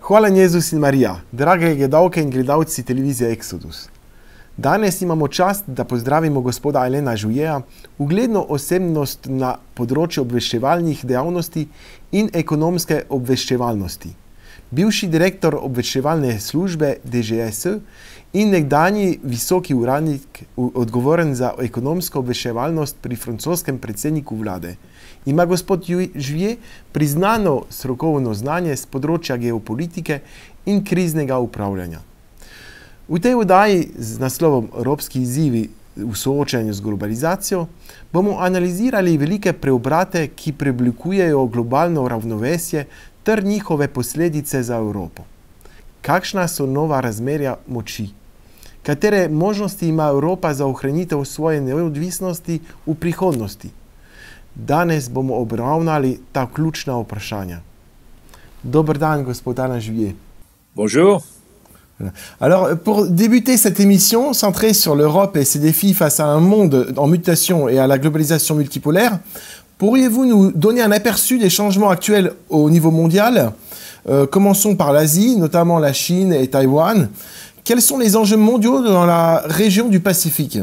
Hvala Jezus in Marija, drage gledalke in gledalci televizije Exodus. Danes imamo čast, da pozdravimo gospoda Alena Jouyeja, ugledno osebnost na področju obveščevalnih dejavnosti in ekonomske obveščevalnosti. Bivši direktor obveščevalne službe DGS in nekdanji visoki uradnik odgovoren za ekonomsko obveščevalnost pri francoskem predsedniku vlade. Ima gospod Jouyej priznano strokovno znanje z področja geopolitike in kriznega upravljanja. V tej oddaji z naslovom Evropski izzivi v soočanju z globalizacijo bomo analizirali velike preobrate, ki preoblikujejo globalno ravnovesje ter njihove posledice za Evropo. Kakšna so nova razmerja moči? Katere možnosti ima Evropa za ohranitev svoje neodvisnosti v prihodnosti? Danes bomo obravnali ta ključna vprašanja. Dober dan, gospod Alain Jouyej. Bonjour. Alors, pour débuter cette émission centrée sur l'Europe et ses défis face à un monde en mutation et à la globalisation multipolaire, pourriez-vous nous donner un aperçu des changements actuels au niveau mondial? Commençons par l'Asie, notamment la Chine et Taïwan. Quels sont les enjeux mondiaux dans la région du Pacifique?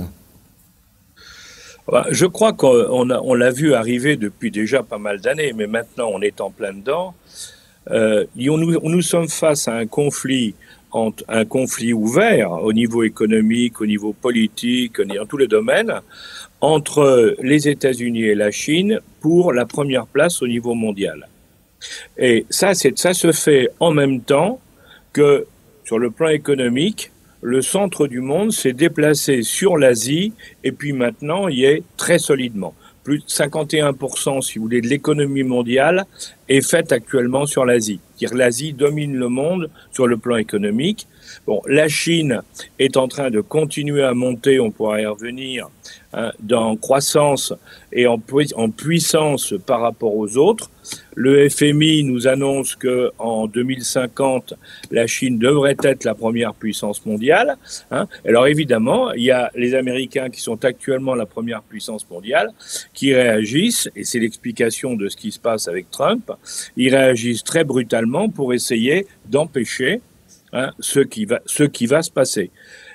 Je crois qu'on l'a vu arriver depuis déjà pas mal d'années, mais maintenant on est en plein dedans. Nous sommes face à un conflit ouvert au niveau économique, au niveau politique, dans tous les domaines, entre les États-Unis et la Chine pour la première place au niveau mondial. Et ça se fait en même temps que, sur le plan économique, le centre du monde s'est déplacé sur l'Asie et puis maintenant y est très solidement. Plus de 51%, si vous voulez, de l'économie mondiale est faite actuellement sur l'Asie. C'est-à-dire l'Asie domine le monde sur le plan économique. Bon, la Chine est en train de continuer à monter, on pourra y revenir, dans croissance et en puissance par rapport aux autres. Le FMI nous annonce que en 2050, la Chine devrait être la première puissance mondiale. Alors évidemment, il y a les Américains qui sont actuellement la première puissance mondiale, qui réagissent, et c'est l'explication de ce qui se passe avec Trump, ils réagissent très brutalement pour essayer d'empêcher ce qui va se passer.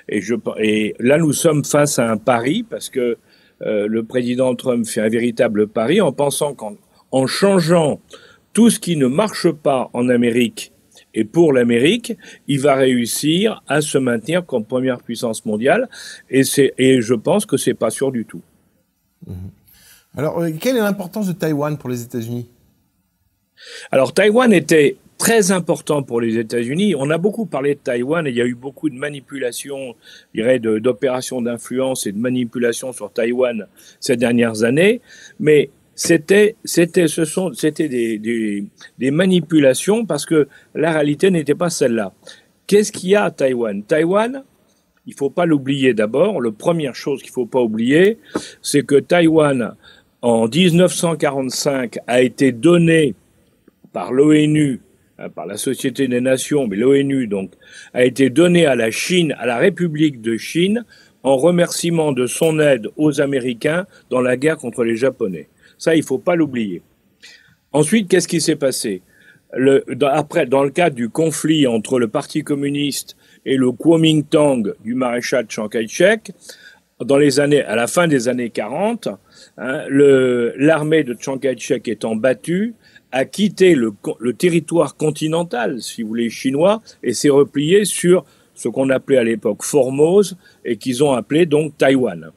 Et là, nous sommes face à un pari, parce que le président Trump fait un véritable pari en pensant qu'en changeant tout ce qui ne marche pas en Amérique et pour l'Amérique, il va réussir à se maintenir comme première puissance mondiale. Et je pense que c'est pas sûr du tout. Alors, quelle est l'importance de Taïwan pour les États-Unis? Alors, Taïwan était très important pour les États-Unis. On a beaucoup parlé de Taïwan et il y a eu beaucoup de manipulations, je dirais, d'opérations d'influence et de manipulations sur Taïwan ces dernières années. Mais c'était des manipulations parce que la réalité n'était pas celle-là. Qu'est-ce qu'il y a à Taïwan? Taïwan, il faut pas l'oublier d'abord. La première chose qu'il faut pas oublier, c'est que Taïwan, en 1945, a été donné par l'ONU, par la Société des Nations, mais l'ONU donc, a été donné à la Chine, à la République de Chine, en remerciement de son aide aux Américains dans la guerre contre les Japonais. Ça, il faut pas l'oublier. Ensuite, qu'est-ce qui s'est passé? Dans le cadre du conflit entre le Parti communiste et le Kuomintang du maréchal Chiang Kai-shek, à la fin des années 40, l'armée de Chiang Kai-shek étant battue, a quitté le territoire continental, si vous voulez, chinois, et s'est replié sur ce qu'on appelait à l'époque Formose, et qu'ils ont appelé donc Taïwan.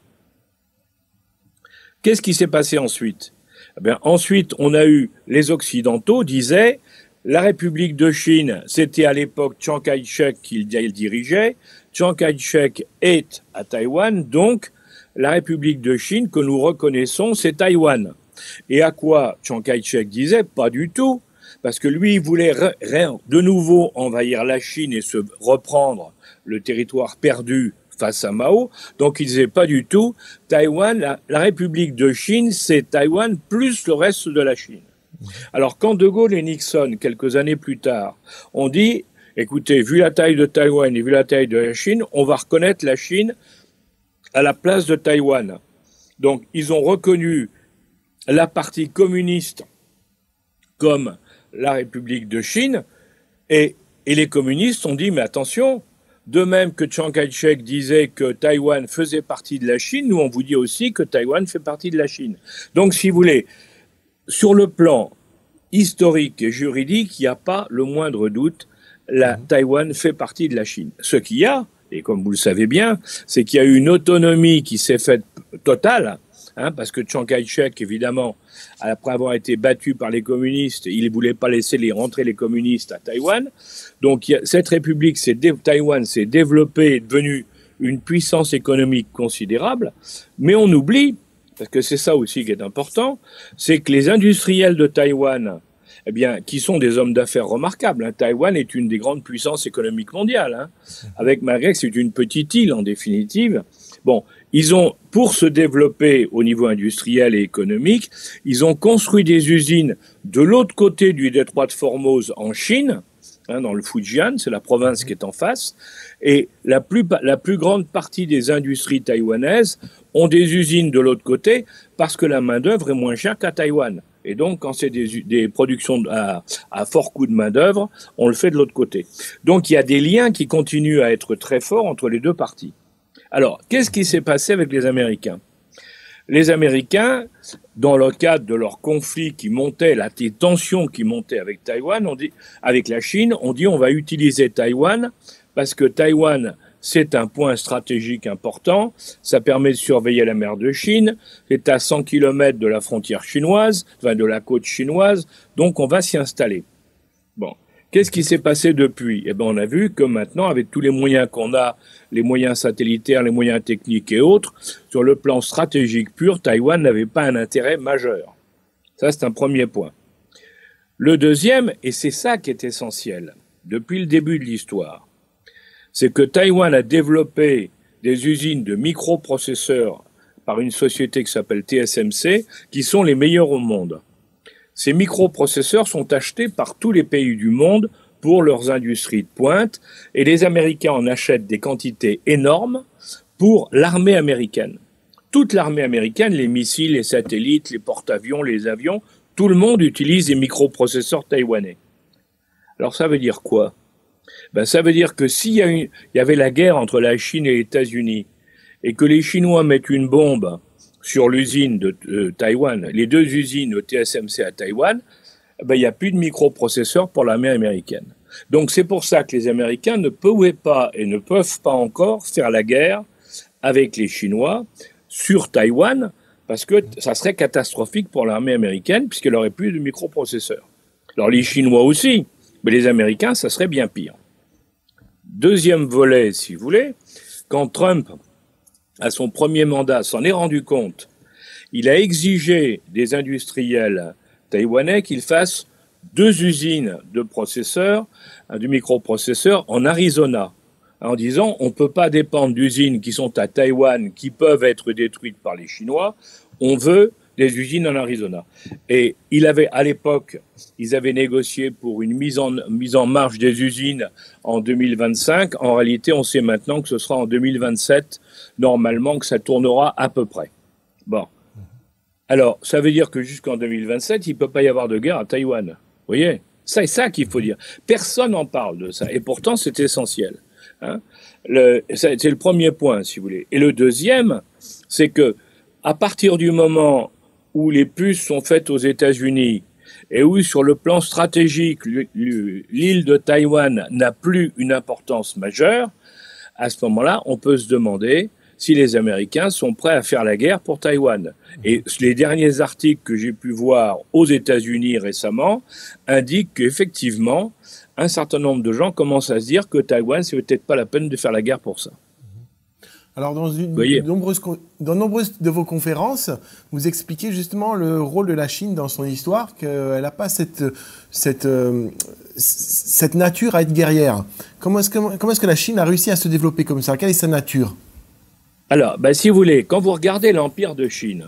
Qu'est-ce qui s'est passé ensuite? Ensuite, on a eu, les Occidentaux disaient, la République de Chine, c'était à l'époque Chiang Kai-shek qui le dirigeait, Chiang Kai-shek est à Taïwan, donc la République de Chine que nous reconnaissons, c'est Taïwan. Et à quoi Chiang Kai-shek disait? Pas du tout, parce que lui, il voulait de nouveau envahir la Chine et se reprendre le territoire perdu face à Mao. Donc il disait pas du tout, Taïwan, la République de Chine, c'est Taïwan plus le reste de la Chine. Alors quand De Gaulle et Nixon, quelques années plus tard, ont dit, écoutez, vu la taille de Taïwan et vu la taille de la Chine, on va reconnaître la Chine à la place de Taïwan. Donc ils ont reconnu la partie communiste comme la République de Chine, et Et les communistes ont dit, mais attention, de même que Chiang Kai-shek disait que Taïwan faisait partie de la Chine, nous on vous dit aussi que Taïwan fait partie de la Chine. Donc si vous voulez, sur le plan historique et juridique, il n'y a pas le moindre doute, Taïwan fait partie de la Chine. Ce qu'il y a, et comme vous le savez bien, c'est qu'il y a eu une autonomie qui s'est faite totale, parce que Chiang Kai-shek, évidemment, après avoir été battu par les communistes, il ne voulait pas laisser rentrer les communistes à Taïwan. Donc cette république, Taïwan s'est développée, est devenue une puissance économique considérable, mais on oublie, parce que c'est ça aussi qui est important, c'est que les industriels de Taïwan, eh bien, qui sont des hommes d'affaires remarquables. Taïwan est une des grandes puissances économiques mondiales, malgré que c'est une petite île en définitive. Bon, ils ont, pour se développer au niveau industriel et économique, ils ont construit des usines de l'autre côté du détroit de Formose en Chine, dans le Fujian, c'est la province qui est en face, et la plus grande partie des industries taïwanaises ont des usines de l'autre côté parce que la main-d'œuvre est moins chère qu'à Taïwan. Et donc, quand c'est des productions à fort coût de main-d'œuvre, on le fait de l'autre côté. Donc, il y a des liens qui continuent à être très forts entre les deux parties. Alors, qu'est-ce qui s'est passé avec les Américains? Les Américains, dans le cadre de leur conflit qui montait, des tensions qui montaient avec Taïwan, avec la Chine, on dit on va utiliser Taïwan parce que Taïwan, c'est un point stratégique important, ça permet de surveiller la mer de Chine, c'est à 100 km de la frontière chinoise, enfin de la côte chinoise, donc on va s'y installer. Bon, qu'est-ce qui s'est passé depuis? Eh ben, on a vu que maintenant, avec tous les moyens qu'on a, les moyens satellitaires, les moyens techniques et autres, sur le plan stratégique pur, Taïwan n'avait pas un intérêt majeur. Ça, c'est un premier point. Le deuxième, et c'est ça qui est essentiel, depuis le début de l'histoire, c'est que Taïwan a développé des usines de microprocesseurs par une société qui s'appelle TSMC, qui sont les meilleurs au monde. Ces microprocesseurs sont achetés par tous les pays du monde pour leurs industries de pointe, et les Américains en achètent des quantités énormes pour l'armée américaine. Toute l'armée américaine, les missiles, les satellites, les porte-avions, les avions, tout le monde utilise des microprocesseurs taïwanais. Alors ça veut dire quoi? Ben, ça veut dire que s'il y avait la guerre entre la Chine et les États-Unis et que les Chinois mettent une bombe sur l'usine de Taïwan, les deux usines TSMC à Taïwan, ben, il n'y a plus de microprocesseurs pour l'armée américaine. Donc c'est pour ça que les Américains ne pouvaient pas et ne peuvent pas encore faire la guerre avec les Chinois sur Taïwan, parce que ça serait catastrophique pour l'armée américaine puisqu'elle n'aurait plus de microprocesseurs. Alors les Chinois aussi, mais les Américains, ça serait bien pire. Deuxième volet, si vous voulez, quand Trump, à son premier mandat, s'en est rendu compte, il a exigé des industriels taïwanais qu'ils fassent 2 usines de processeurs, de microprocesseurs en Arizona, en disant on ne peut pas dépendre d'usines qui sont à Taïwan, qui peuvent être détruites par les Chinois, on veut des usines en Arizona. Et à l'époque, ils avaient négocié pour une mise en marche des usines en 2025. En réalité, on sait maintenant que ce sera en 2027, normalement, que ça tournera à peu près. Bon. Alors, ça veut dire que jusqu'en 2027, il ne peut pas y avoir de guerre à Taïwan. Vous voyez? C'est ça qu'il faut dire. Personne n'en parle de ça. Et pourtant, c'est essentiel. C'est le premier point, si vous voulez. Et le deuxième, c'est que à partir du moment où les puces sont faites aux États-Unis et où, sur le plan stratégique, l'île de Taïwan n'a plus une importance majeure, à ce moment-là, on peut se demander si les Américains sont prêts à faire la guerre pour Taïwan. Et les derniers articles que j'ai pu voir aux États-Unis récemment indiquent qu'effectivement, un certain nombre de gens commencent à se dire que Taïwan, c'est peut-être pas la peine de faire la guerre pour ça. Alors, dans nombreuses de vos conférences, vous expliquez justement le rôle de la Chine dans son histoire, qu'elle n'a pas cette nature à être guerrière. Comment est-ce que la Chine a réussi à se développer comme ça? Quelle est sa nature? Alors, si vous voulez, quand vous regardez l'Empire de Chine,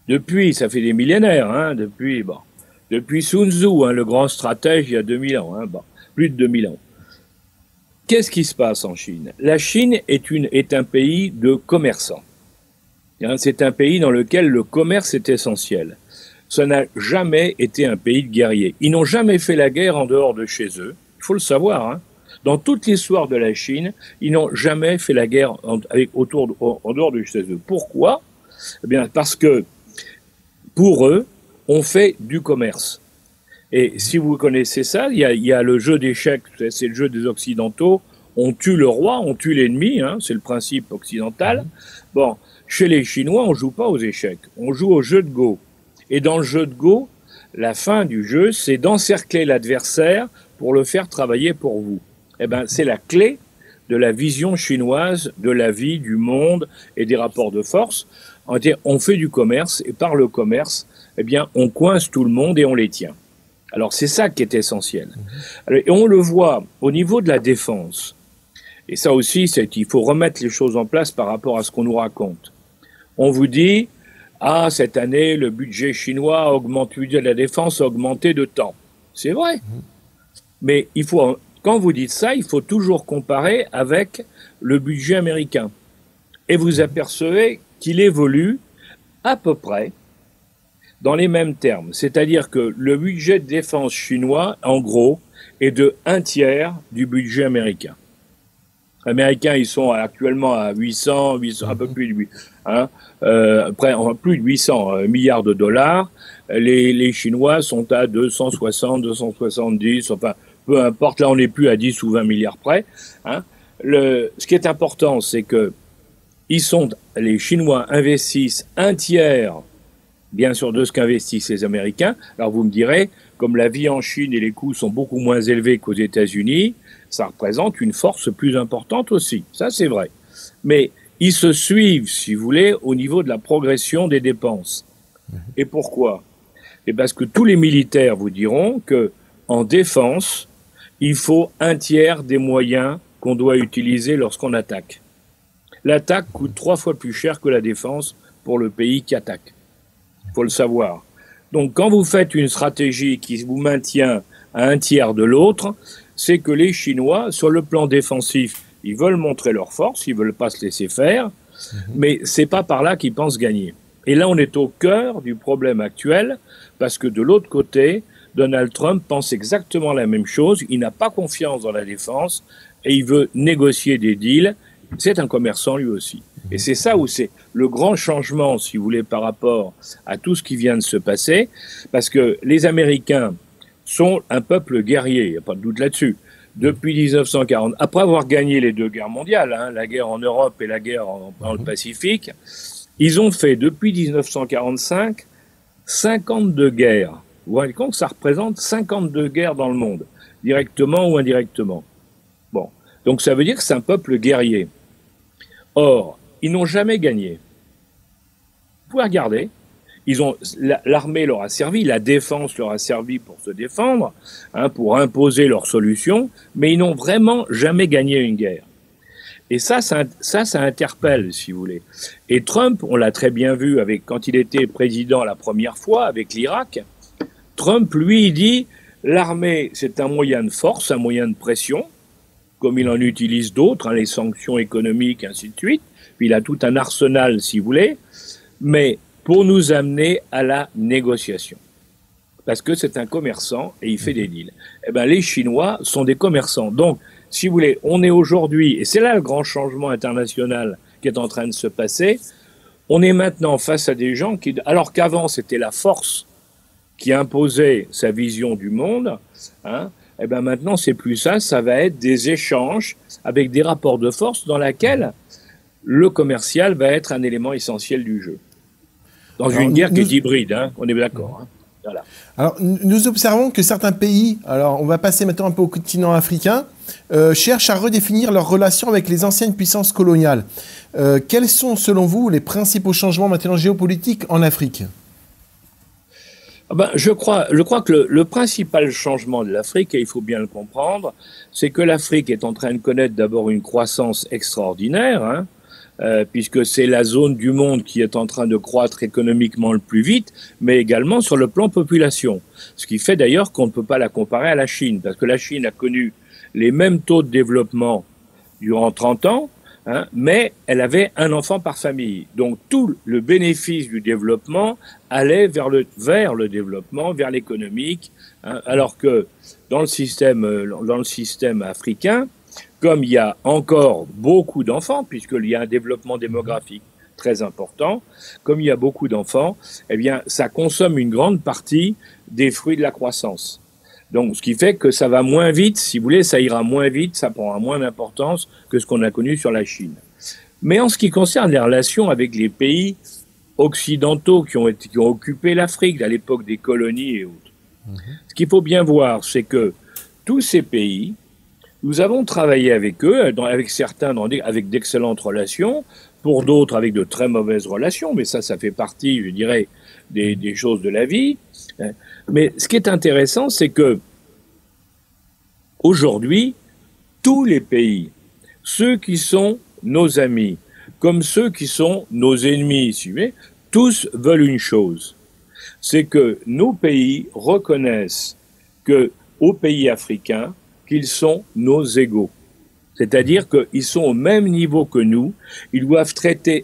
ça fait des millénaires, depuis Sun Tzu, le grand stratège, il y a 2000 ans, plus de 2000 ans. Qu'est-ce qui se passe en Chine? La Chine est un pays de commerçants. C'est un pays dans lequel le commerce est essentiel. Ça n'a jamais été un pays de guerriers. Ils n'ont jamais fait la guerre en dehors de chez eux. Il faut le savoir, hein. Dans toute l'histoire de la Chine, ils n'ont jamais fait la guerre en dehors du CSE. Pourquoi? Eh bien, parce que pour eux, on fait du commerce. Et si vous connaissez ça, il y a le jeu d'échecs, c'est le jeu des Occidentaux. On tue le roi, on tue l'ennemi, hein, c'est le principe occidental. Bon, chez les Chinois, on joue pas aux échecs, on joue au jeu de Go. Et dans le jeu de Go, la fin du jeu, c'est d'encercler l'adversaire pour le faire travailler pour vous. Eh ben, c'est la clé de la vision chinoise de la vie, du monde et des rapports de force. On fait du commerce et par le commerce, eh bien, on coince tout le monde et on les tient. Alors, c'est ça qui est essentiel. Et on le voit au niveau de la défense. Et ça aussi, il faut remettre les choses en place par rapport à ce qu'on nous raconte. On vous dit, ah, cette année, le budget chinois a augmenté, le budget de la défense a augmenté de tant. C'est vrai. Mais quand vous dites ça, il faut toujours comparer avec le budget américain. Et vous apercevez qu'il évolue à peu près dans les mêmes termes. C'est-à-dire que le budget de défense chinois, en gros, est de 1/3 du budget américain. Les Américains, ils sont actuellement à 800 un peu plus de 8, hein, plus de 800 milliards de dollars. Les Chinois sont à 260, 270, enfin, peu importe, là on n'est plus à 10 ou 20 milliards près. Hein. Ce qui est important, c'est que les Chinois investissent 1/3, bien sûr, de ce qu'investissent les Américains. Alors vous me direz, comme la vie en Chine et les coûts sont beaucoup moins élevés qu'aux États-Unis, ça représente une force plus importante aussi. Ça, c'est vrai. Mais ils se suivent, si vous voulez, au niveau de la progression des dépenses. Et pourquoi? Et parce que tous les militaires vous diront que en défense, il faut 1/3 des moyens qu'on doit utiliser lorsqu'on attaque. L'attaque coûte 3 fois plus cher que la défense pour le pays qui attaque. Il faut le savoir. Donc, quand vous faites une stratégie qui vous maintient à 1/3 de l'autre, c'est que les Chinois, sur le plan défensif, ils veulent montrer leur force, ils veulent pas se laisser faire, mais c'est pas par là qu'ils pensent gagner. Et là, on est au cœur du problème actuel, parce que de l'autre côté, Donald Trump pense exactement la même chose, il n'a pas confiance dans la défense, et il veut négocier des deals. C'est un commerçant lui aussi. Et c'est ça où c'est le grand changement, si vous voulez, par rapport à tout ce qui vient de se passer, parce que les Américains sont un peuple guerrier, il n'y a pas de doute là-dessus. Depuis 1940, après avoir gagné les 2 guerres mondiales, hein, la guerre en Europe et la guerre dans le Pacifique, ils ont fait depuis 1945 52 guerres. Vous vous rendez compte que ça représente 52 guerres dans le monde, directement ou indirectement. Bon, donc ça veut dire que c'est un peuple guerrier. Or, ils n'ont jamais gagné. Vous pouvez regarder. L'armée leur a servi, la défense leur a servi pour se défendre, hein, pour imposer leurs solutions, mais ils n'ont vraiment jamais gagné une guerre. Et ça interpelle, si vous voulez. Et Trump, on l'a très bien vu quand il était président la première fois avec l'Irak. Trump, lui, il dit, l'armée, c'est un moyen de force, un moyen de pression, comme il en utilise d'autres, hein, les sanctions économiques, ainsi de suite. Puis il a tout un arsenal, si vous voulez, mais pour nous amener à la négociation. Parce que c'est un commerçant et il fait des deals. Eh ben, les Chinois sont des commerçants. Donc, si vous voulez, on est aujourd'hui, et c'est là le grand changement international qui est en train de se passer, on est maintenant face à des gens qui, alors qu'avant c'était la force qui imposait sa vision du monde, hein, eh ben maintenant c'est plus ça, ça va être des échanges avec des rapports de force dans lesquels le commercial va être un élément essentiel du jeu. Dans une guerre qui est hybride, hein, on est d'accord. Hein. Voilà. Alors, nous observons que certains pays, alors on va passer maintenant un peu au continent africain, cherchent à redéfinir leurs relations avec les anciennes puissances coloniales. Quels sont, selon vous, les principaux changements maintenant géopolitiques en Afrique ? Je crois que le principal changement de l'Afrique, et il faut bien le comprendre, c'est que l'Afrique est en train de connaître d'abord une croissance extraordinaire, hein, puisque c'est la zone du monde qui est en train de croître économiquement le plus vite, mais également sur le plan population. Ce qui fait d'ailleurs qu'on ne peut pas la comparer à la Chine, parce que la Chine a connu les mêmes taux de développement durant 30 ans, hein, mais elle avait un enfant par famille. Donc tout le bénéfice du développement allait vers le développement, vers l'économique, hein, alors que dans le système africain, comme il y a encore beaucoup d'enfants, puisqu'il y a un développement démographique très important, comme il y a beaucoup d'enfants, eh bien, ça consomme une grande partie des fruits de la croissance. Donc, ce qui fait que ça va moins vite, si vous voulez, ça ira moins vite, ça prendra moins d'importance que ce qu'on a connu sur la Chine. Mais en ce qui concerne les relations avec les pays occidentaux qui ont occupé l'Afrique à l'époque des colonies et autres, ce qu'il faut bien voir, c'est que tous ces pays, nous avons travaillé avec eux, avec certains avec d'excellentes relations, pour d'autres avec de très mauvaises relations, mais ça fait partie, je dirais, des choses de la vie. Mais ce qui est intéressant, c'est que aujourd'hui, tous les pays, ceux qui sont nos amis, comme ceux qui sont nos ennemis, si vous voulez, tous veulent une chose, c'est que nos pays reconnaissent que, aux pays africains, qu'ils sont nos égaux. C'est-à-dire qu'ils sont au même niveau que nous, ils doivent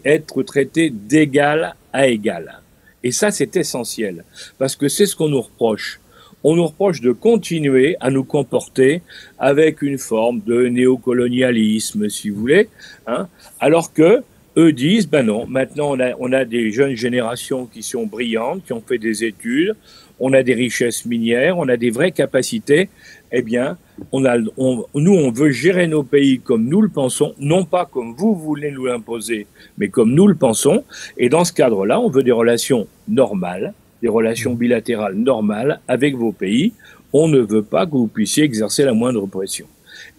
être traités d'égal à égal. Et ça, c'est essentiel, parce que c'est ce qu'on nous reproche. On nous reproche de continuer à nous comporter avec une forme de néocolonialisme, si vous voulez, hein, alors que eux disent, ben non, maintenant on a des jeunes générations qui sont brillantes, qui ont fait des études, on a des richesses minières, on a des vraies capacités, eh bien, nous, on veut gérer nos pays comme nous le pensons, non pas comme vous voulez nous l'imposer, mais comme nous le pensons. Et dans ce cadre-là, on veut des relations normales, des relations bilatérales normales avec vos pays. On ne veut pas que vous puissiez exercer la moindre pression.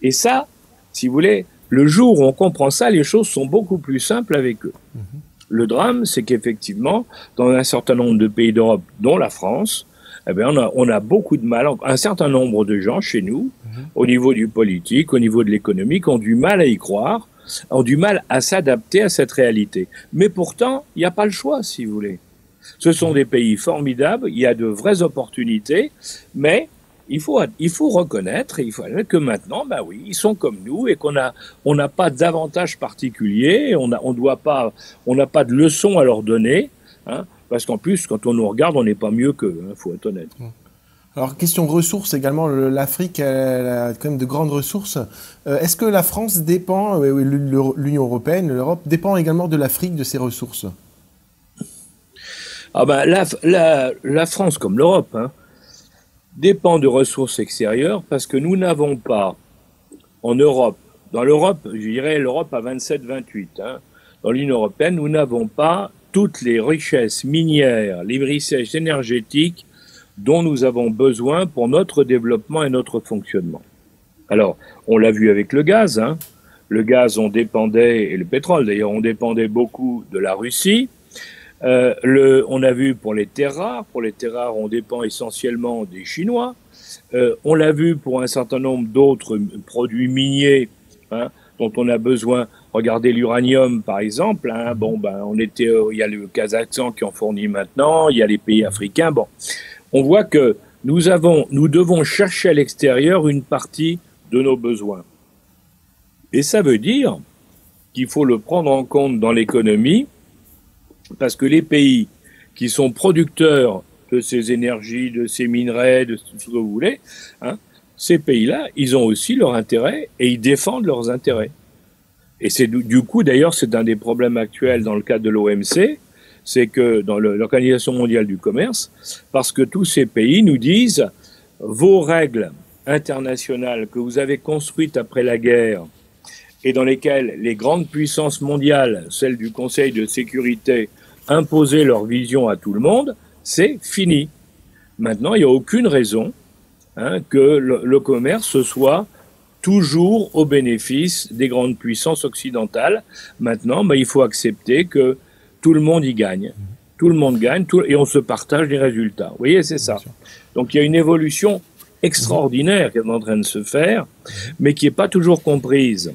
Et ça, si vous voulez, le jour où on comprend ça, les choses sont beaucoup plus simples avec eux. Le drame, c'est qu'effectivement, dans un certain nombre de pays d'Europe, dont la France, eh bien, on a beaucoup de mal. Un certain nombre de gens chez nous, au niveau du politique, au niveau de l'économique, ont du mal à y croire, ont du mal à s'adapter à cette réalité. Mais pourtant, il n'y a pas le choix, si vous voulez. Ce sont des pays formidables, il y a de vraies opportunités, mais il faut reconnaître, que maintenant, ben oui, ils sont comme nous et on n'a pas d'avantage particulier, on n'a pas de leçons à leur donner, hein, parce qu'en plus, quand on nous regarde, on n'est pas mieux qu'eux, hein, faut être honnête. Alors, question ressources également, l'Afrique a quand même de grandes ressources. Est-ce que la France dépend, l'Union européenne, l'Europe, dépend également de l'Afrique, de ses ressources? Ah ben, la France, comme l'Europe, hein, dépend de ressources extérieures parce que nous n'avons pas, en Europe, dans l'Europe, je dirais l'Europe à 27-28, hein, dans l'Union européenne, nous n'avons pas toutes les richesses minières, les richesses énergétiques dont nous avons besoin pour notre développement et notre fonctionnement. Alors, on l'a vu avec le gaz, hein. Le gaz, on dépendait, et le pétrole d'ailleurs, on dépendait beaucoup de la Russie. On a vu pour les terres rares. Pour les terres rares, on dépend essentiellement des Chinois. On l'a vu pour un certain nombre d'autres produits miniers, hein, dont on a besoin. Regardez l'uranium, par exemple. Hein. Bon, ben, il y a le Kazakhstan qui en fournit maintenant. Il y a les pays africains. Bon, on voit que nous devons chercher à l'extérieur une partie de nos besoins. Et ça veut dire qu'il faut le prendre en compte dans l'économie, parce que les pays qui sont producteurs de ces énergies, de ces minerais, de tout ce que vous voulez, hein, ces pays-là, ils ont aussi leurs intérêts et ils défendent leurs intérêts. Et c'est du coup, d'ailleurs, c'est un des problèmes actuels dans le cadre de l'OMC, c'est que dans l'Organisation mondiale du commerce, parce que tous ces pays nous disent vos règles internationales que vous avez construites après la guerre et dans lesquelles les grandes puissances mondiales, celles du Conseil de sécurité, imposaient leur vision à tout le monde, c'est fini. Maintenant, il n'y a aucune raison, hein, que le commerce soit toujours au bénéfice des grandes puissances occidentales. Maintenant, ben, il faut accepter que tout le monde y gagne. Tout le monde gagne et on se partage les résultats. Vous voyez, c'est ça. Donc il y a une évolution extraordinaire qui est en train de se faire, mais qui n'est pas toujours comprise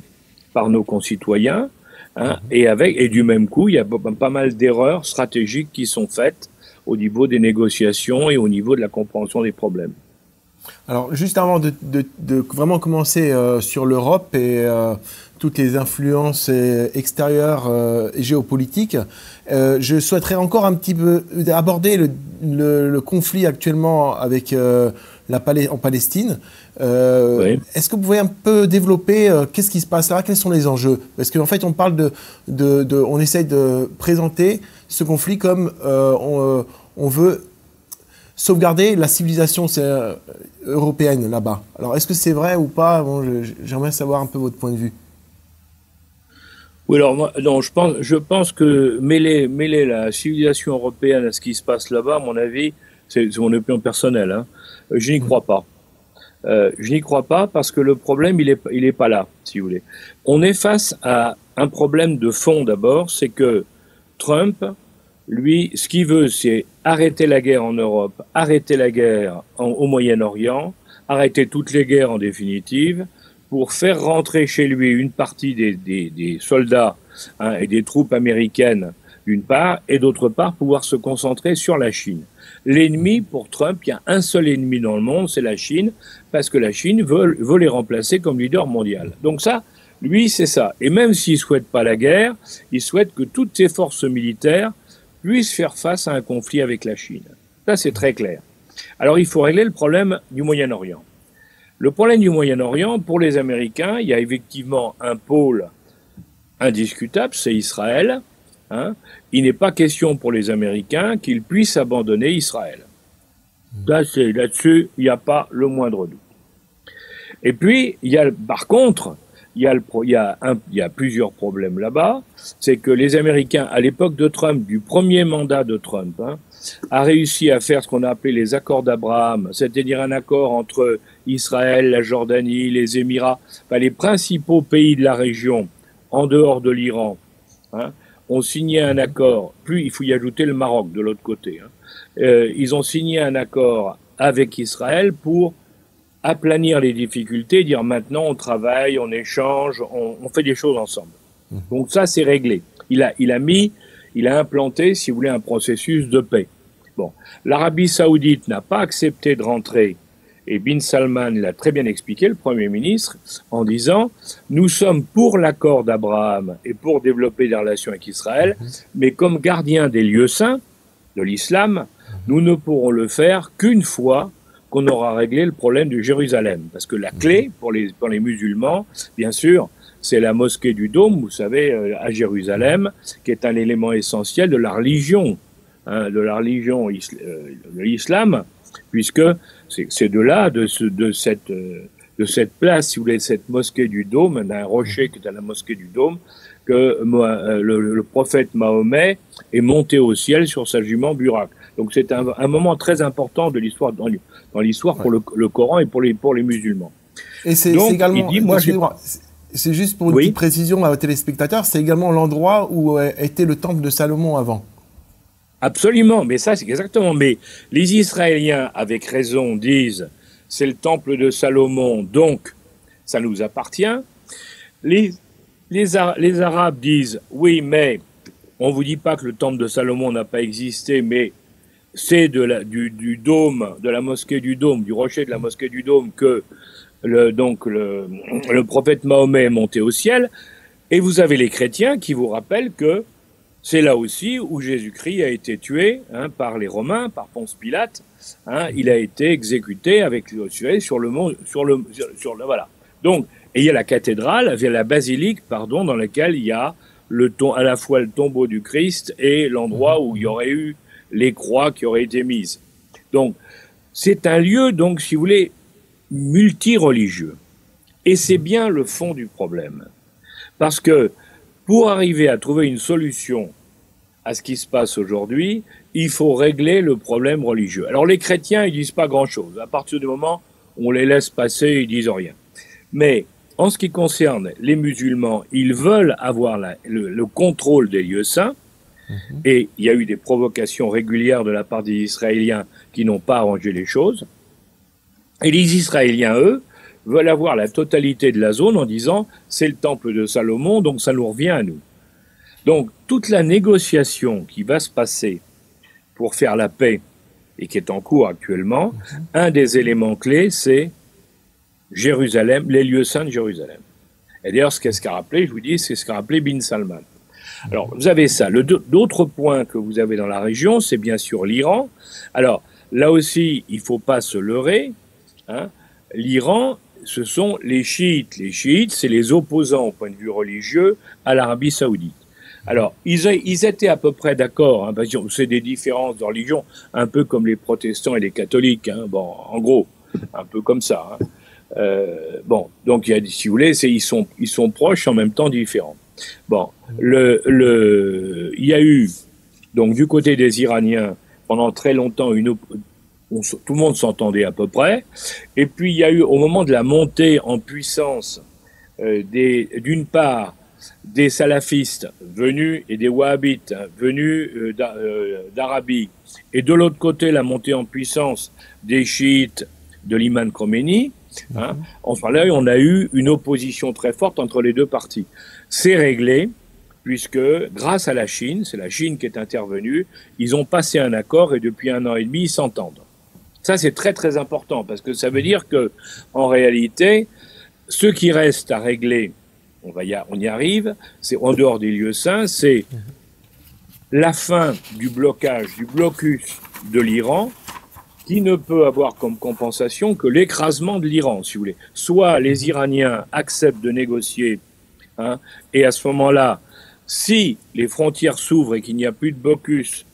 par nos concitoyens. Hein, et du même coup, il y a pas mal d'erreurs stratégiques qui sont faites au niveau des négociations et au niveau de la compréhension des problèmes. Alors, juste avant de vraiment commencer sur l'Europe et toutes les influences extérieures et géopolitiques, je souhaiterais encore un petit peu aborder le conflit actuellement avec en Palestine. Oui. Est-ce que vous pouvez un peu développer qu'est-ce qui se passe là, quels sont les enjeux? Parce qu'en fait, on parle on essaye de présenter ce conflit comme on veut sauvegarder la civilisation européenne là-bas. Alors, est-ce que c'est vrai ou pas? Bon, j'aimerais savoir un peu votre point de vue. Oui, alors moi, non, je pense que mêler la civilisation européenne à ce qui se passe là-bas, à mon avis, c'est mon opinion personnelle, hein, je n'y crois pas. Je n'y crois pas parce que le problème, il est pas là, si vous voulez. On est face à un problème de fond d'abord, c'est que Trump, lui, ce qu'il veut, c'est arrêter la guerre en Europe, arrêter la guerre au Moyen-Orient, arrêter toutes les guerres en définitive, pour faire rentrer chez lui une partie des soldats, hein, et des troupes américaines, d'une part, et d'autre part, pouvoir se concentrer sur la Chine. L'ennemi, pour Trump, il y a un seul ennemi dans le monde, c'est la Chine, parce que la Chine veut les remplacer comme leader mondial. Donc ça, lui, c'est ça. Et même s'il souhaite pas la guerre, il souhaite que toutes ses forces militaires puissent faire face à un conflit avec la Chine. Ça, c'est très clair. Alors, il faut régler le problème du Moyen-Orient. Le problème du Moyen-Orient, pour les Américains, il y a effectivement un pôle indiscutable, c'est Israël. Hein. Il n'est pas question pour les Américains qu'ils puissent abandonner Israël. Là-dessus, il n'y a pas le moindre doute. Et puis, par contre, il y a plusieurs problèmes là-bas. C'est que les Américains, à l'époque de Trump, du premier mandat de Trump, hein, a réussi à faire ce qu'on a appelé les accords d'Abraham, c'est-à-dire un accord entre Israël, la Jordanie, les Émirats, enfin, les principaux pays de la région, en dehors de l'Iran, hein, ont signé un accord, plus il faut y ajouter le Maroc de l'autre côté, hein, ils ont signé un accord avec Israël pour aplanir les difficultés, dire maintenant on travaille, on échange, on fait des choses ensemble. Donc ça c'est réglé. Il a implanté, si vous voulez, un processus de paix. Bon, l'Arabie Saoudite n'a pas accepté de rentrer, et Bin Salman l'a très bien expliqué, le Premier ministre, en disant nous sommes pour l'accord d'Abraham et pour développer des relations avec Israël, mais comme gardiens des lieux saints de l'islam, nous ne pourrons le faire qu'une fois qu'on aura réglé le problème de Jérusalem. Parce que la clé pour les musulmans, bien sûr, c'est la mosquée du Dôme, vous savez, à Jérusalem, qui est un élément essentiel de la religion, hein, de de l'islam, puisque c'est de là, de cette place, si vous voulez, cette mosquée du Dôme, d'un rocher qui est à la mosquée du Dôme, que le prophète Mahomet est monté au ciel sur sa jument Burak. Donc c'est un moment très important de l'histoire, dans l'histoire pour le Coran et pour les musulmans. Et c'est également, c'est juste pour une petite précision à vos téléspectateurs, c'est également l'endroit où était le temple de Salomon avant. Absolument, mais ça c'est exactement. Mais les Israéliens, avec raison, disent c'est le temple de Salomon, donc ça nous appartient. Les Arabes disent oui, mais on vous dit pas que le temple de Salomon n'a pas existé, mais c'est du dôme, de la mosquée du Dôme, du rocher de la mosquée du Dôme que le prophète Mahomet est monté au ciel. Et vous avez les chrétiens qui vous rappellent que c'est là aussi où Jésus-Christ a été tué, hein, par les Romains, par Ponce Pilate. Hein, il a été exécuté sur le mont, voilà. Donc, et il y a la cathédrale, il y a la basilique, pardon, dans laquelle il y a à la fois le tombeau du Christ et l'endroit où il y aurait eu les croix qui auraient été mises. Donc, c'est un lieu, donc, si vous voulez, multireligieux. Et c'est bien le fond du problème. Parce que pour arriver à trouver une solution à ce qui se passe aujourd'hui, il faut régler le problème religieux. Alors les chrétiens, ils disent pas grand-chose. À partir du moment où on les laisse passer, ils disent rien. Mais en ce qui concerne les musulmans, ils veulent avoir le contrôle des lieux saints. Et il y a eu des provocations régulières de la part des Israéliens qui n'ont pas arrangé les choses. Et les Israéliens, eux, veulent avoir la totalité de la zone en disant c'est le temple de Salomon, donc ça nous revient à nous. Donc toute la négociation qui va se passer pour faire la paix et qui est en cours actuellement, un des éléments clés, c'est Jérusalem, les lieux saints de Jérusalem. Et d'ailleurs, ce qu'a rappelé, je vous dis, c'est ce qu'a rappelé Bin Salman. Alors, vous avez ça. D'autres points que vous avez dans la région, c'est bien sûr l'Iran. Alors, là aussi, il ne faut pas se leurrer. Hein. L'Iran, ce sont les chiites. Les chiites, c'est les opposants au point de vue religieux à l'Arabie saoudite. Alors, ils étaient à peu près d'accord, hein, parce que c'est des différences de religion, un peu comme les protestants et les catholiques. Hein, bon, en gros, un peu comme ça. Hein. Bon, donc si vous voulez, ils sont proches en même temps différents. Bon, il y a eu donc du côté des Iraniens pendant très longtemps tout le monde s'entendait à peu près, et puis il y a eu au moment de la montée en puissance d'une part des salafistes venus et des wahhabites venus d'Arabie, et de l'autre côté la montée en puissance des chiites de l'imam Khomeini. Hein. Enfin là, on a eu une opposition très forte entre les deux parties. C'est réglé, puisque grâce à la Chine, c'est la Chine qui est intervenue, ils ont passé un accord et depuis 1 an et demi, ils s'entendent. Ça, c'est très très important, parce que ça veut dire que, en réalité, ce qui reste à régler, on y arrive, c'est en dehors des lieux saints, c'est la fin du blocus de l'Iran, qui ne peut avoir comme compensation que l'écrasement de l'Iran, si vous voulez. Soit les Iraniens acceptent de négocier, hein, et à ce moment-là, si les frontières s'ouvrent et qu'il n'y a plus de blocus,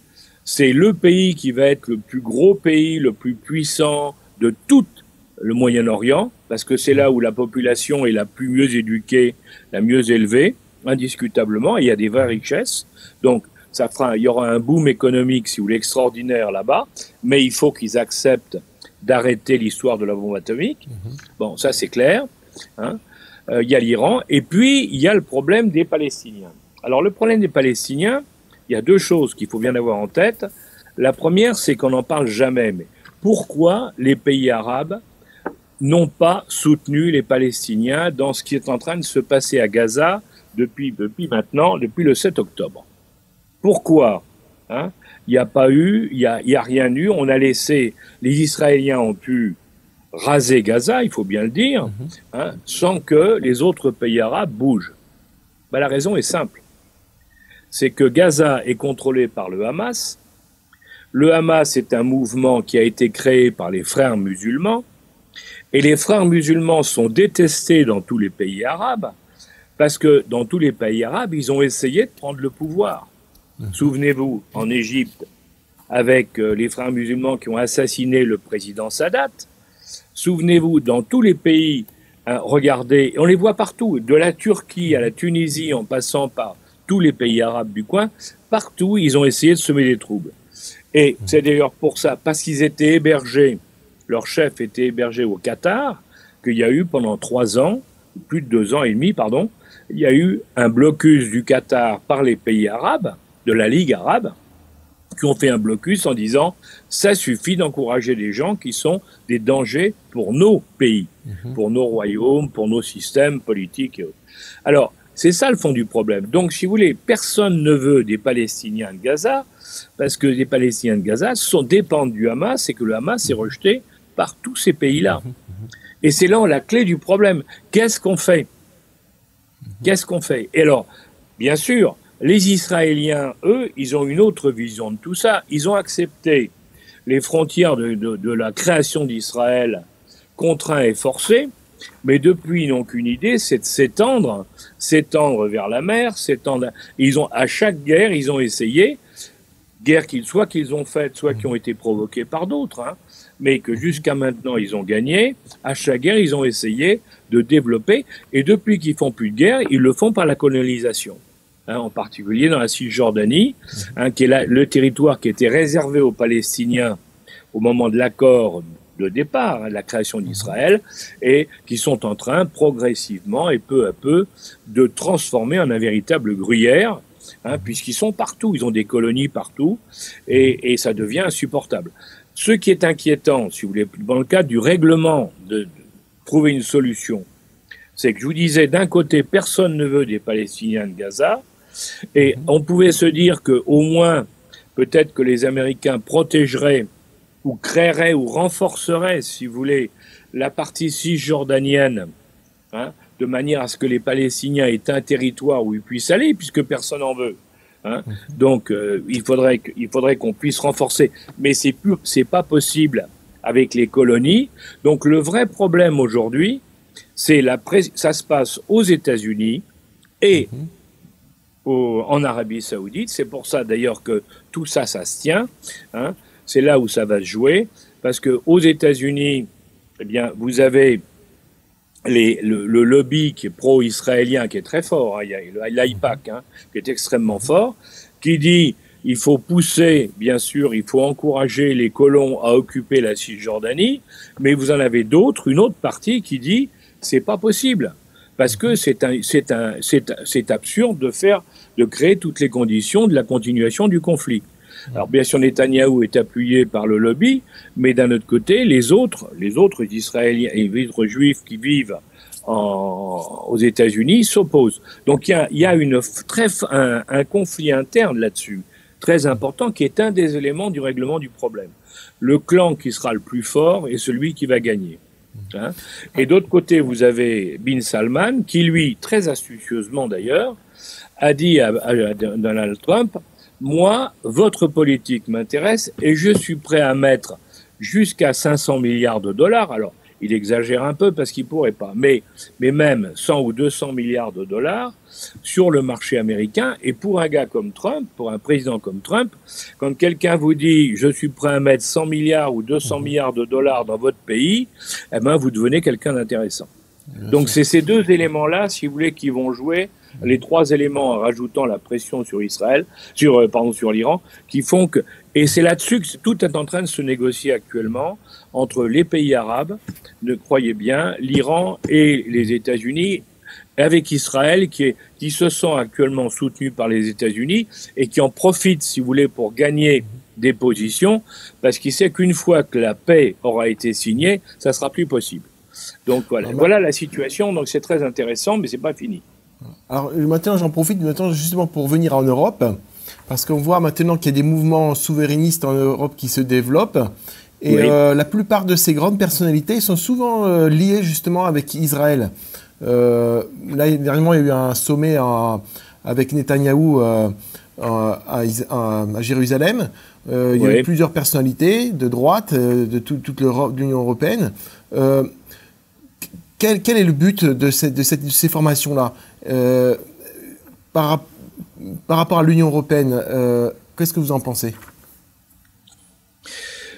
c'est le pays qui va être le plus gros pays, le plus puissant de tout le Moyen-Orient, parce que c'est là où la population est la plus mieux éduquée, la mieux élevée, indiscutablement, et il y a des vraies richesses. Donc, il y aura un boom économique, si vous voulez, extraordinaire là-bas, mais il faut qu'ils acceptent d'arrêter l'histoire de la bombe atomique. Bon, ça c'est clair. Hein. Il y a l'Iran, et puis il y a le problème des Palestiniens. Alors le problème des Palestiniens, il y a deux choses qu'il faut bien avoir en tête. La première, c'est qu'on n'en parle jamais. Mais pourquoi les pays arabes n'ont pas soutenu les Palestiniens dans ce qui est en train de se passer à Gaza depuis le 7 octobre? Pourquoi hein? Il n'y a pas eu, il y a rien eu. On a laissé, les Israéliens ont pu raser Gaza, il faut bien le dire, hein, sans que les autres pays arabes bougent. Ben, la raison est simple. C'est que Gaza est contrôlé par le Hamas. Le Hamas est un mouvement qui a été créé par les frères musulmans. Et les frères musulmans sont détestés dans tous les pays arabes, parce que dans tous les pays arabes, ils ont essayé de prendre le pouvoir. Souvenez-vous, en Égypte, avec les frères musulmans qui ont assassiné le président Sadat. Souvenez-vous, dans tous les pays, hein, regardez, on les voit partout, de la Turquie à la Tunisie, en passant par tous les pays arabes du coin, partout, ils ont essayé de semer des troubles. Et c'est d'ailleurs pour ça, parce qu'ils étaient hébergés, leur chef était hébergé au Qatar, qu'il y a eu pendant 3 ans, plus de 2 ans et demi, pardon, il y a eu un blocus du Qatar par les pays arabes, de la Ligue arabe, qui ont fait un blocus en disant ça suffit d'encourager des gens qui sont des dangers pour nos pays, pour nos royaumes, pour nos systèmes politiques et autres. Alors, c'est ça le fond du problème. Donc, si vous voulez, personne ne veut des Palestiniens de Gaza, parce que les Palestiniens de Gaza dépendent du Hamas et que le Hamas est rejeté par tous ces pays-là. Et c'est là la clé du problème. Qu'est-ce qu'on fait? Qu'est-ce qu'on fait? Et alors, bien sûr, les Israéliens, eux, ils ont une autre vision de tout ça. Ils ont accepté les frontières de la création d'Israël contraints et forcés, mais depuis, ils n'ont qu'une idée, c'est de s'étendre vers la mer, à chaque guerre, ils ont essayé, soit qu'ils ont faites, soit qui ont été provoquées par d'autres, hein, mais que jusqu'à maintenant, ils ont gagné. À chaque guerre, ils ont essayé de développer, et depuis qu'ils font plus de guerre, ils le font par la colonisation. Hein, en particulier dans la Cisjordanie, hein, qui est le territoire qui était réservé aux Palestiniens au moment de l'accord de départ, hein, de la création d'Israël, et qui sont en train progressivement et peu à peu de transformer en un véritable gruyère, hein, puisqu'ils sont partout, ils ont des colonies partout, et ça devient insupportable. Ce qui est inquiétant, si vous voulez, dans le cadre du règlement de trouver une solution, c'est que je vous disais, d'un côté, personne ne veut des Palestiniens de Gaza, et on pouvait se dire que au moins, peut-être que les Américains protégeraient ou créerait ou renforcerait, si vous voulez, la partie cisjordanienne, hein, de manière à ce que les Palestiniens aient un territoire où ils puissent aller, puisque personne n'en veut. Hein. Donc, il faudrait qu'on puisse renforcer. Mais c'est pas possible avec les colonies. Donc, le vrai problème aujourd'hui, ça se passe aux États-Unis et en Arabie Saoudite. C'est pour ça d'ailleurs que tout ça, ça se tient. Hein. C'est là où ça va se jouer, parce que aux États-Unis, eh bien, vous avez le lobby qui est pro-israélien, qui est très fort. Hein. Il y a l'AIPAC, hein, qui est extrêmement fort, qui dit il faut pousser, bien sûr, il faut encourager les colons à occuper la Cisjordanie, mais vous en avez d'autres, une autre partie qui dit c'est pas possible. Parce que c'est absurde de créer toutes les conditions de la continuation du conflit. Alors bien sûr, Netanyahou est appuyé par le lobby, mais d'un autre côté, les autres Israéliens et les autres Juifs qui vivent aux États-Unis s'opposent. Donc il y a un conflit interne là-dessus, très important, qui est un des éléments du règlement du problème. Le clan qui sera le plus fort est celui qui va gagner. Hein. Et d'autre côté, vous avez Bin Salman, qui lui, très astucieusement d'ailleurs, a dit à Donald Trump, moi, votre politique m'intéresse et je suis prêt à mettre jusqu'à 500 milliards de dollars. Alors, il exagère un peu parce qu'il pourrait pas, mais même 100 ou 200 milliards de dollars sur le marché américain. Et pour un gars comme Trump, pour un président comme Trump, quand quelqu'un vous dit je suis prêt à mettre 100 milliards ou 200 milliards de dollars dans votre pays, eh ben vous devenez quelqu'un d'intéressant. Donc c'est ces deux éléments-là, si vous voulez, qui vont jouer, les trois éléments en rajoutant la pression sur sur l'Iran, qui font que, et c'est là-dessus que tout est en train de se négocier actuellement entre les pays arabes, ne croyez bien, l'Iran et les États-Unis, avec Israël qui se sent actuellement soutenu par les États-Unis et qui en profite, si vous voulez, pour gagner des positions, parce qu'il sait qu'une fois que la paix aura été signée, ça sera plus possible. Donc voilà la situation, donc c'est très intéressant, mais c'est pas fini. Alors maintenant, j'en profite justement pour venir en Europe, parce qu'on voit maintenant qu'il y a des mouvements souverainistes en Europe qui se développent, et oui. La plupart de ces grandes personnalités sont souvent liées justement avec Israël. Là, dernièrement, il y a eu un sommet avec Netanyahou à Jérusalem. Il y a eu plusieurs personnalités de droite, de toute l'Union européenne. Quel est le but de ces formations-là par rapport à l'Union européenne? Qu'est-ce que vous en pensez?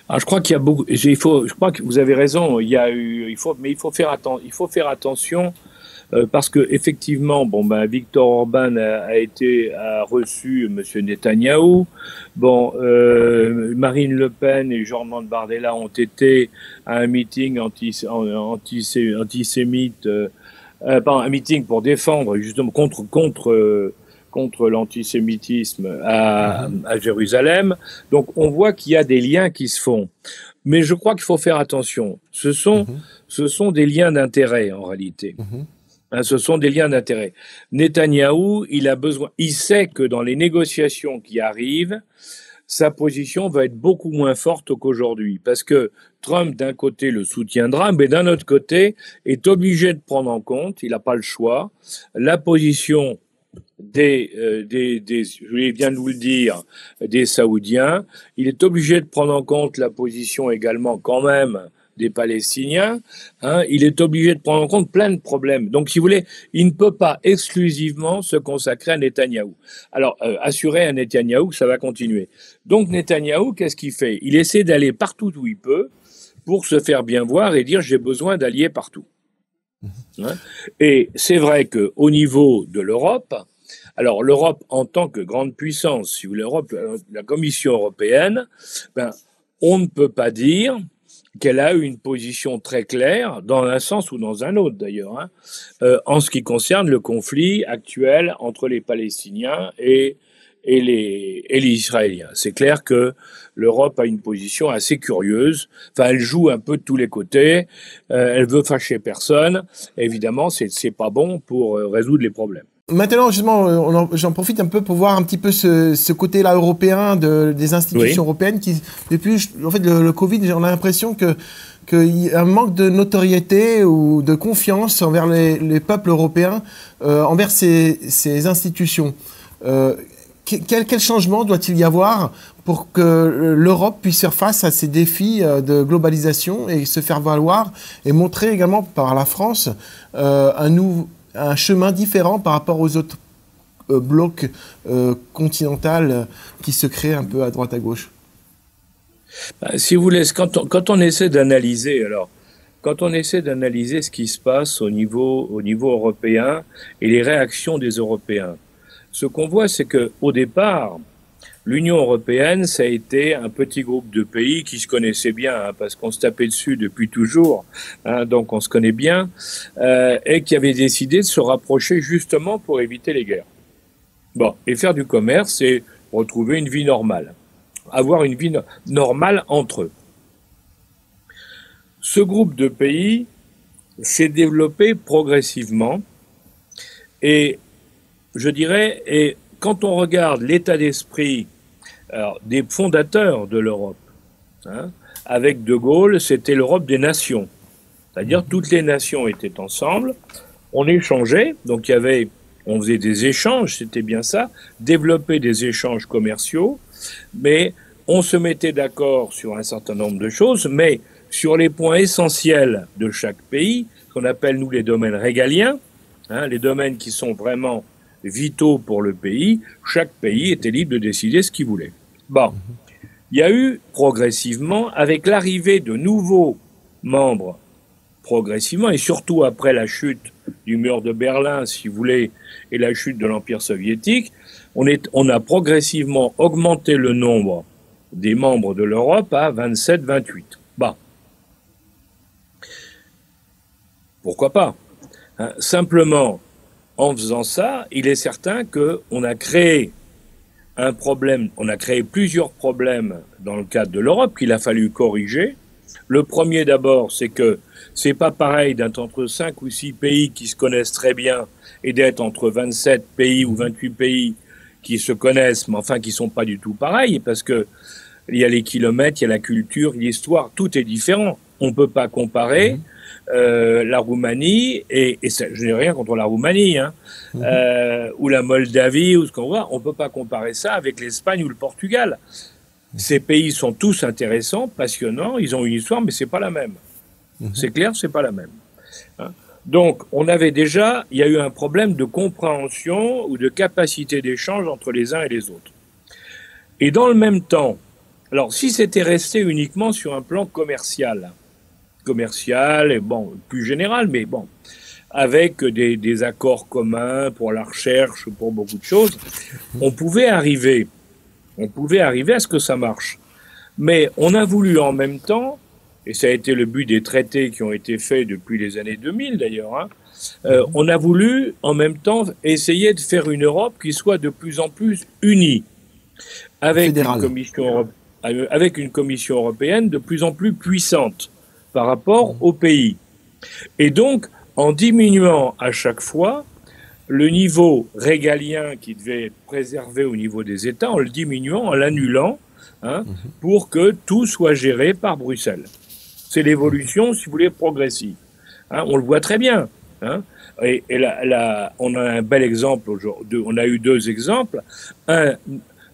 Alors, je crois qu'il y a beaucoup. Je crois que vous avez raison. Il faut faire attention parce que effectivement, Viktor Orban a reçu Monsieur Netanyahou. Marine Le Pen et Jordan Bardella ont été à un meeting antisémite, un meeting pour défendre justement contre l'antisémitisme à Jérusalem. Donc on voit qu'il y a des liens qui se font. Mais je crois qu'il faut faire attention. Ce sont des liens d'intérêt en réalité. Ce sont des liens d'intérêt. Netanyahou, il sait que dans les négociations qui arrivent, sa position va être beaucoup moins forte qu'aujourd'hui. Parce que Trump, d'un côté, le soutiendra, mais d'un autre côté, est obligé de prendre en compte, il n'a pas le choix, la position je viens de vous le dire, des Saoudiens. Il est obligé de prendre en compte la position également quand même des Palestiniens. Il est obligé de prendre en compte plein de problèmes. Donc, si vous voulez, il ne peut pas exclusivement se consacrer à Netanyahou. Alors, assurer à Netanyahou que ça va continuer. Donc, Netanyahou, qu'est-ce qu'il fait? Il essaie d'aller partout où il peut pour se faire bien voir et dire « j'ai besoin d'alliés partout ». Et c'est vrai qu'au niveau de l'Europe, alors l'Europe en tant que grande puissance, si vous voulez, la Commission européenne, on ne peut pas dire qu'elle a une position très claire, dans un sens ou dans un autre d'ailleurs, en ce qui concerne le conflit actuel entre les Palestiniens et les Israéliens. C'est clair que l'Europe a une position assez curieuse. Enfin, elle joue un peu de tous les côtés. Elle veut fâcher personne. Évidemment, c'est pas bon pour résoudre les problèmes. maintenant, justement, j'en profite un peu pour voir un petit peu ce côté-là européen des institutions européennes qui, depuis en fait, le Covid, on a l'impression qu'il y a un manque de notoriété ou de confiance envers les peuples européens, envers ces institutions. Quel changement doit-il y avoir pour que l'Europe puisse faire face à ces défis de globalisation et se faire valoir et montrer également par la France un chemin différent par rapport aux autres blocs continentaux qui se créent un peu à droite à gauche? Si vous voulez, quand on essaie d'analyser, quand on essaie d'analyser ce qui se passe au niveau européen et les réactions des Européens, ce qu'on voit, c'est que au départ, l'Union européenne, ça a été un petit groupe de pays qui se connaissaient bien, hein, parce qu'on se tapait dessus depuis toujours, hein, donc on se connaît bien, et qui avait décidé de se rapprocher justement pour éviter les guerres. Bon, et faire du commerce et retrouver une vie normale, avoir une vie normale entre eux. Ce groupe de pays s'est développé progressivement et je dirais, et quand on regarde l'état d'esprit des fondateurs de l'Europe, hein, avec De Gaulle, c'était l'Europe des nations. C'est-à-dire toutes les nations étaient ensemble, on échangeait, donc on faisait des échanges, c'était bien ça, développer des échanges commerciaux, mais on se mettait d'accord sur un certain nombre de choses, mais sur les points essentiels de chaque pays, qu'on appelle nous les domaines régaliens, hein, les domaines qui sont vraiment vitaux pour le pays, chaque pays était libre de décider ce qu'il voulait. Bon, il y a eu progressivement, avec l'arrivée de nouveaux membres, progressivement, et surtout après la chute du mur de Berlin, si vous voulez, et la chute de l'Empire soviétique, on a progressivement augmenté le nombre des membres de l'Europe à 27, 28. Bon. Pourquoi pas, hein, simplement, en faisant ça, il est certain qu'on a créé un problème, on a créé plusieurs problèmes dans le cadre de l'Europe qu'il a fallu corriger. Le premier d'abord, c'est que c'est pas pareil d'être entre 5 ou 6 pays qui se connaissent très bien et d'être entre 27 pays ou 28 pays qui se connaissent, mais enfin qui sont pas du tout pareils, parce que il y a les kilomètres, il y a la culture, l'histoire, tout est différent. On peut pas comparer la Roumanie, et je n'ai rien contre la Roumanie, hein, ou la Moldavie, ou ce qu'on voit, on ne peut pas comparer ça avec l'Espagne ou le Portugal. Ces pays sont tous intéressants, passionnants, ils ont une histoire, mais c'est pas la même. C'est clair, c'est pas la même. Hein. Donc, il y a eu un problème de compréhension ou de capacité d'échange entre les uns et les autres. Et dans le même temps, alors si c'était resté uniquement sur un plan commercial, et bon, plus général, mais bon, avec des accords communs pour la recherche, pour beaucoup de choses, on pouvait arriver à ce que ça marche. Mais on a voulu en même temps, et ça a été le but des traités qui ont été faits depuis les années 2000 d'ailleurs, hein, on a voulu en même temps essayer de faire une Europe qui soit de plus en plus unie, avec une commission européenne de plus en plus puissante par rapport aux pays. Et donc, en diminuant à chaque fois le niveau régalien qui devait être préservé au niveau des États, en le diminuant, en l'annulant, hein, pour que tout soit géré par Bruxelles. C'est l'évolution, si vous voulez, progressive. Hein, on le voit très bien. Hein, et on a un bel exemple aujourd'hui. On a eu 2 exemples. Un,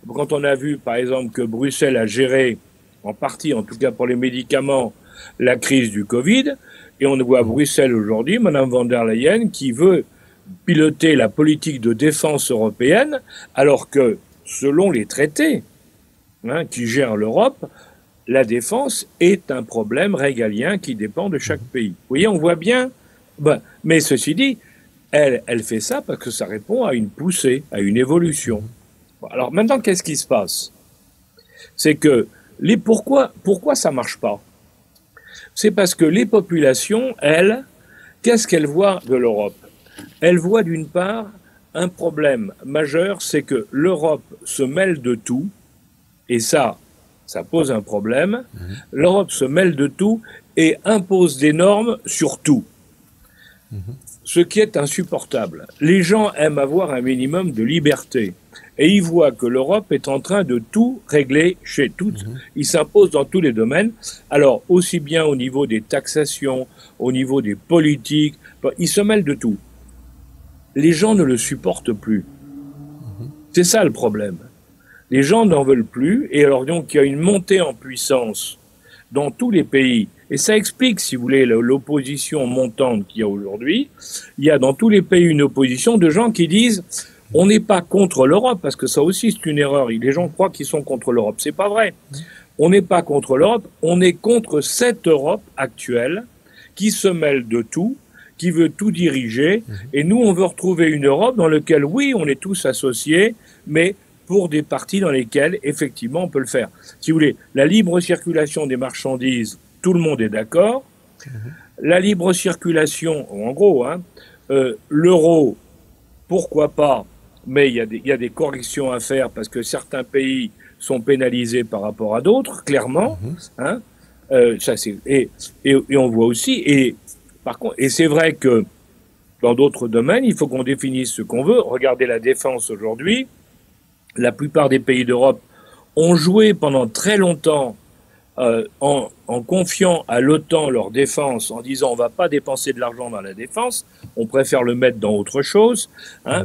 quand on a vu, par exemple, que Bruxelles a géré, en partie, en tout cas pour les médicaments, la crise du Covid, et on voit à Bruxelles aujourd'hui, Mme von der Leyen, qui veut piloter la politique de défense européenne, alors que, selon les traités, hein, qui gèrent l'Europe, la défense est un problème régalien qui dépend de chaque pays. Vous voyez, on voit bien, mais ceci dit, elle fait ça parce que ça répond à une poussée, à une évolution. Alors maintenant, qu'est-ce qui se passe? C'est que, pourquoi ça marche pas? C'est parce que les populations, elles, qu'est-ce qu'elles voient de l'Europe? Elles voient d'une part un problème majeur, c'est que l'Europe se mêle de tout, et ça pose un problème. L'Europe se mêle de tout et impose des normes sur tout. ce qui est insupportable. Les gens aiment avoir un minimum de liberté. Et ils voient que l'Europe est en train de tout régler chez toutes. Il s'impose dans tous les domaines. Alors, aussi bien au niveau des taxations, au niveau des politiques, il se mêle de tout. Les gens ne le supportent plus. C'est ça le problème. Les gens n'en veulent plus. Et alors, donc, il y a une montée en puissance dans tous les pays. Et ça explique, si vous voulez, l'opposition montante qu'il y a aujourd'hui. Il y a dans tous les pays une opposition de gens qui disent on n'est pas contre l'Europe, parce que ça aussi c'est une erreur. Les gens croient qu'ils sont contre l'Europe. C'est pas vrai. On n'est pas contre l'Europe, on est contre cette Europe actuelle qui se mêle de tout, qui veut tout diriger. Et nous, on veut retrouver une Europe dans laquelle, oui, on est tous associés, mais pour des parties dans lesquelles, effectivement, on peut le faire. Si vous voulez, la libre circulation des marchandises, tout le monde est d'accord. La libre circulation, en gros, l'euro, pourquoi pas, mais il y a des corrections à faire parce que certains pays sont pénalisés par rapport à d'autres, clairement. Ça, et on voit aussi, par contre, et c'est vrai que dans d'autres domaines, il faut qu'on définisse ce qu'on veut. Regardez la défense aujourd'hui. La plupart des pays d'Europe ont joué pendant très longtemps en confiant à l'OTAN leur défense, en disant on va pas dépenser de l'argent dans la défense, on préfère le mettre dans autre chose,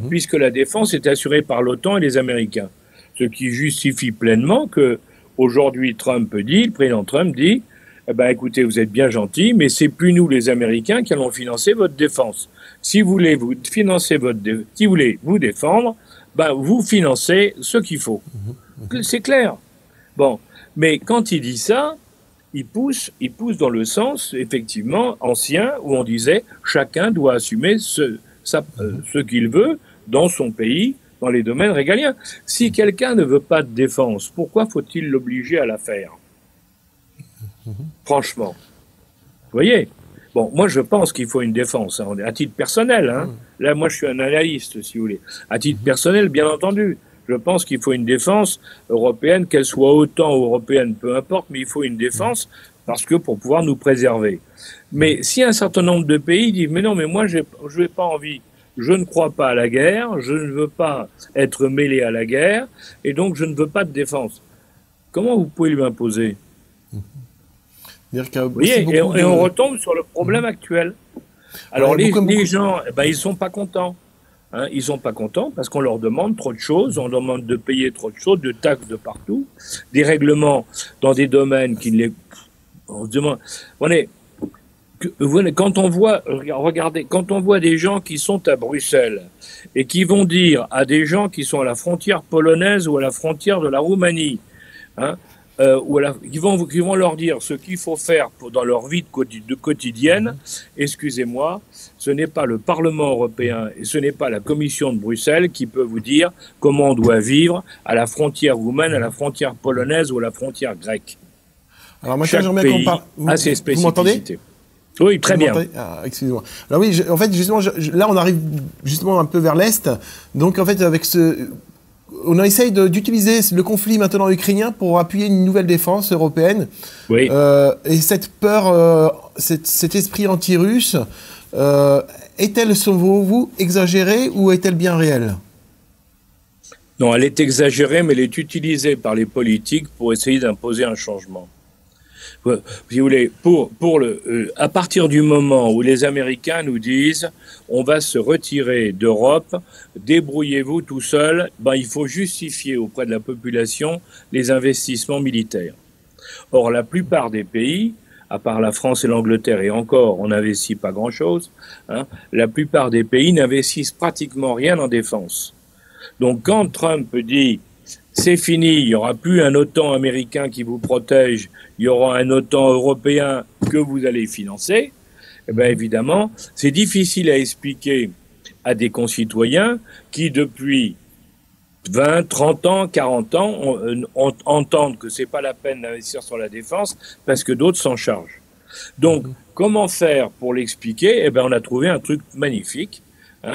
puisque la défense est assurée par l'OTAN et les Américains. Ce qui justifie pleinement que aujourd'hui le président Trump dit, eh ben écoutez, vous êtes bien gentils, mais c'est plus nous les Américains qui allons financer votre défense. Si vous voulez si vous voulez vous défendre, ben vous financez ce qu'il faut. C'est clair. Bon. Mais quand il dit ça, il pousse dans le sens, effectivement, ancien, où on disait chacun doit assumer ce qu'il veut dans son pays, dans les domaines régaliens. Si quelqu'un ne veut pas de défense, pourquoi faut-il l'obliger à la faire? Franchement. Vous voyez? Bon, moi je pense qu'il faut une défense, à titre personnel. Là, moi je suis un analyste, si vous voulez. À titre personnel, bien entendu. Je pense qu'il faut une défense européenne, qu'elle soit OTAN ou européenne, peu importe, mais il faut une défense parce que pour pouvoir nous préserver. Mais si un certain nombre de pays disent mais non, mais moi je n'ai pas envie, je ne crois pas à la guerre, je ne veux pas être mêlé à la guerre, et donc je ne veux pas de défense. Comment vous pouvez lui imposer? Vous voyez, et on retombe sur le problème actuel. Alors les gens, ils sont pas contents. Ils sont pas contents parce qu'on leur demande trop de choses, on leur demande de payer trop de choses, de taxes de partout, des règlements dans des domaines qui ne les... On se demande... Quand on voit, regardez, quand on voit des gens qui sont à Bruxelles et qui vont dire à des gens qui sont à la frontière polonaise ou à la frontière de la Roumanie, qui vont leur dire ce qu'il faut faire dans leur vie de quotidienne, excusez-moi, ce n'est pas le Parlement européen et ce n'est pas la Commission de Bruxelles qui peut vous dire comment on doit vivre à la frontière roumaine, à la frontière polonaise ou à la frontière grecque. Alors moi, chaque pays a ses spécificités. Vous m'entendez? Oui, très bien. Excusez-moi. Alors oui, en fait, justement, là, on arrive justement un peu vers l'Est. Donc, en fait, on essaye d'utiliser le conflit maintenant ukrainien pour appuyer une nouvelle défense européenne. Oui. Et cette peur, cet esprit anti-russe, est-elle, selon vous, exagérée ou est-elle bien réelle? Non, elle est exagérée, mais elle est utilisée par les politiques pour essayer d'imposer un changement. Si vous voulez, à partir du moment où les Américains nous disent on va se retirer d'Europe, débrouillez-vous tout seul, il faut justifier auprès de la population les investissements militaires. Or, la plupart des pays, à part la France et l'Angleterre, et encore, on n'investit pas grand-chose, la plupart des pays n'investissent pratiquement rien en défense. Donc, quand Trump dit c'est fini, il n'y aura plus un OTAN américain qui vous protège, il y aura un OTAN européen que vous allez financer, eh bien évidemment, c'est difficile à expliquer à des concitoyens qui depuis 20, 30 ans, 40 ans entendent que c'est pas la peine d'investir sur la défense parce que d'autres s'en chargent. Donc, comment faire pour l'expliquer? Eh bien, on a trouvé un truc magnifique.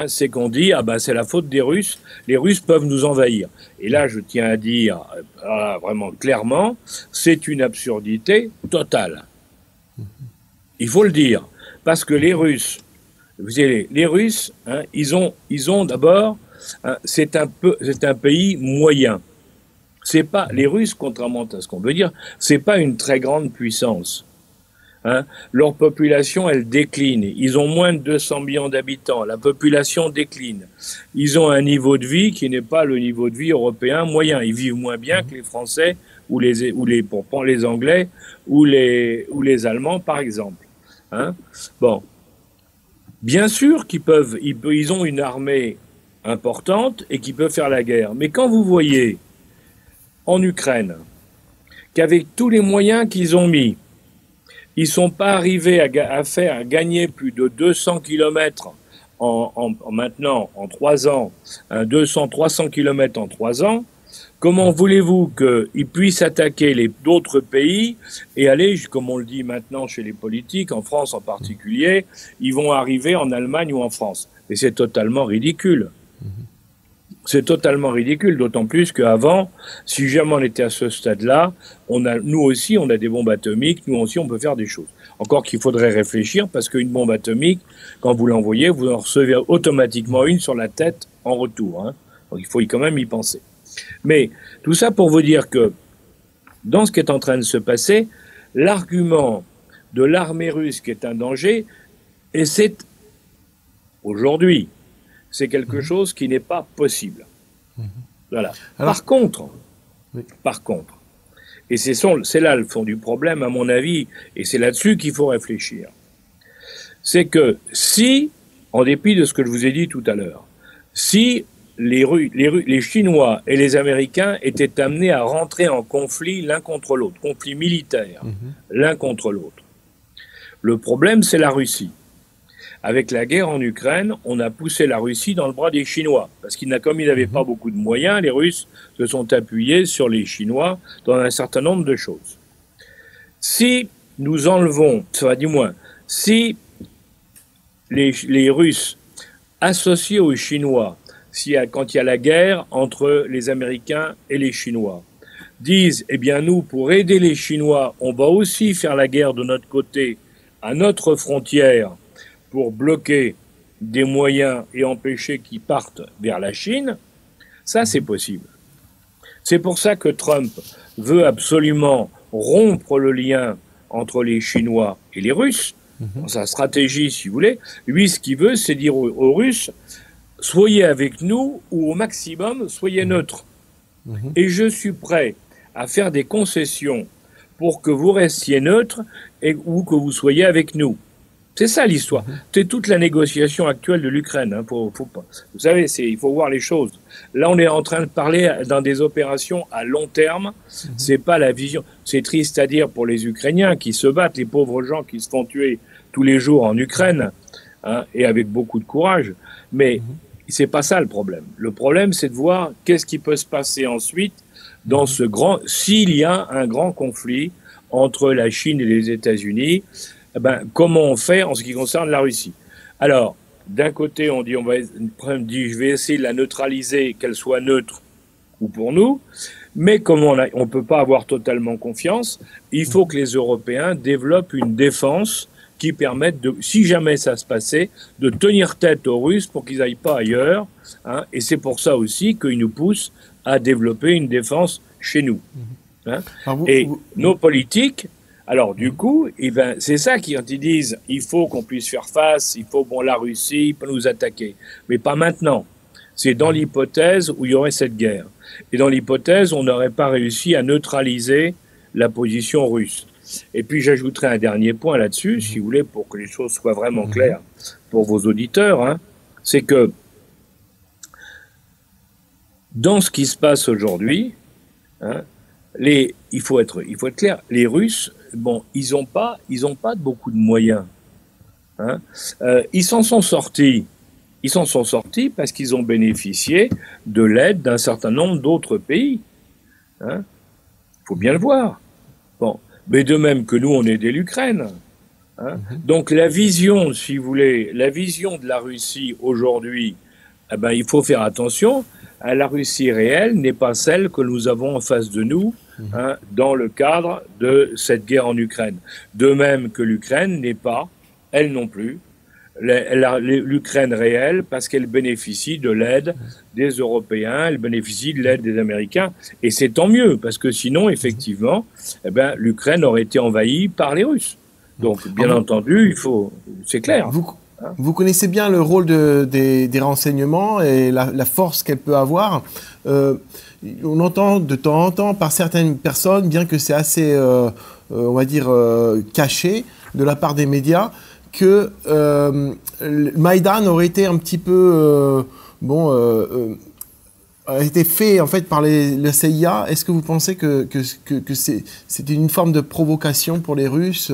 C'est qu'on dit c'est la faute des Russes, les Russes peuvent nous envahir. Et là, je tiens à dire vraiment clairement, c'est une absurdité totale. Il faut le dire, parce que les Russes, Vous savez, les Russes, hein, ils ont d'abord, hein, c'est un pays moyen. C'est pas les Russes, contrairement à ce qu'on veut dire, c'est pas une très grande puissance. Hein. Leur population, elle décline. Ils ont moins de 200 millions d'habitants. La population décline. Ils ont un niveau de vie qui n'est pas le niveau de vie européen moyen. Ils vivent moins bien que les Français pour prendre les Anglais ou les Allemands, par exemple. Hein. Bon. Bien sûr ils ont une armée importante et qu'ils peuvent faire la guerre. Mais quand vous voyez en Ukraine qu'avec tous les moyens qu'ils ont mis, ils ne sont pas arrivés à faire gagner plus de 200 kilomètres maintenant, en 3 ans, 200-300 kilomètres en 3 ans, comment voulez-vous qu'ils puissent attaquer d'autres pays et aller, comme on le dit maintenant chez les politiques, en France en particulier, ils vont arriver en Allemagne ou en France. Et c'est totalement ridicule. C'est totalement ridicule, d'autant plus qu'avant, si jamais on était à ce stade-là, nous aussi, on a des bombes atomiques, nous aussi, on peut faire des choses. Encore qu'il faudrait réfléchir, parce qu'une bombe atomique, quand vous l'envoyez, vous en recevez automatiquement une sur la tête en retour. Hein. Donc il faut quand même y penser. Mais tout ça pour vous dire que, dans ce qui est en train de se passer, l'argument de l'armée russe qui est un danger, et c'est aujourd'hui, c'est quelque chose qui n'est pas possible. Voilà. Alors, par contre, et c'est là le fond du problème, à mon avis, et c'est là-dessus qu'il faut réfléchir, c'est que si, en dépit de ce que je vous ai dit tout à l'heure, si les Chinois et les Américains étaient amenés à rentrer en conflit l'un contre l'autre, conflit militaire, l'un contre l'autre, le problème, c'est la Russie. Avec la guerre en Ukraine, on a poussé la Russie dans le bras des Chinois. Parce comme ils n'avaient pas beaucoup de moyens, les Russes se sont appuyés sur les Chinois dans un certain nombre de choses. Si nous enlevons, enfin du moins, si les Russes associés aux Chinois, quand il y a la guerre entre les Américains et les Chinois, disent, eh bien nous, pour aider les Chinois, on va aussi faire la guerre de notre côté, à notre frontière, pour bloquer des moyens et empêcher qu'ils partent vers la Chine, ça c'est possible. C'est pour ça que Trump veut absolument rompre le lien entre les Chinois et les Russes, dans sa stratégie si vous voulez. Lui ce qu'il veut c'est dire aux Russes, soyez avec nous ou au maximum soyez neutres. Et je suis prêt à faire des concessions pour que vous restiez neutres ou que vous soyez avec nous. C'est ça l'histoire. C'est toute la négociation actuelle de l'Ukraine. Hein. Vous savez, il faut voir les choses. Là, on est en train de parler dans des opérations à long terme. C'est pas la vision. C'est triste à dire pour les Ukrainiens qui se battent, les pauvres gens qui se font tuer tous les jours en Ukraine, hein, et avec beaucoup de courage. Mais c'est pas ça le problème. Le problème, c'est de voir qu'est-ce qui peut se passer ensuite dans s'il y a un grand conflit entre la Chine et les États-Unis. Comment on fait en ce qui concerne la Russie? Alors, d'un côté, on dit, je vais essayer de la neutraliser, qu'elle soit neutre ou pour nous, mais comme on ne peut pas avoir totalement confiance, il faut que les Européens développent une défense qui permette, si jamais ça se passait, de tenir tête aux Russes pour qu'ils n'aillent pas ailleurs. Hein, et c'est pour ça aussi qu'ils nous poussent à développer une défense chez nous. Hein. Nos politiques... Alors, du coup, c'est ça quand ils disent il faut qu'on puisse faire face, la Russie peut nous attaquer. Mais pas maintenant. C'est dans l'hypothèse où il y aurait cette guerre. Et dans l'hypothèse, on n'aurait pas réussi à neutraliser la position russe. Et puis, j'ajouterai un dernier point là-dessus, si vous voulez, pour que les choses soient vraiment claires pour vos auditeurs. Hein, c'est que dans ce qui se passe aujourd'hui, hein, il faut être clair, les Russes, ils n'ont pas beaucoup de moyens. Hein. Ils s'en sont sortis parce qu'ils ont bénéficié de l'aide d'un certain nombre d'autres pays. Hein. Faut bien le voir. Bon, mais de même que nous, on aidait l'Ukraine. Hein. Donc la vision, si vous voulez, la vision de la Russie aujourd'hui, il faut faire attention. La Russie réelle n'est pas celle que nous avons en face de nous, hein, dans le cadre de cette guerre en Ukraine. De même que l'Ukraine n'est pas, elle non plus, l'Ukraine réelle parce qu'elle bénéficie de l'aide des Européens, elle bénéficie de l'aide des Américains, et c'est tant mieux, parce que sinon, effectivement, eh ben, l'Ukraine aurait été envahie par les Russes. Donc, bien entendu, c'est clair. Vous connaissez bien le rôle des renseignements et la force qu'elle peut avoir. On entend de temps en temps par certaines personnes, bien que c'est assez, on va dire, caché de la part des médias, que Maïdan aurait été un petit peu, a été fait en fait par la CIA. Est-ce que vous pensez que c'est une forme de provocation pour les Russes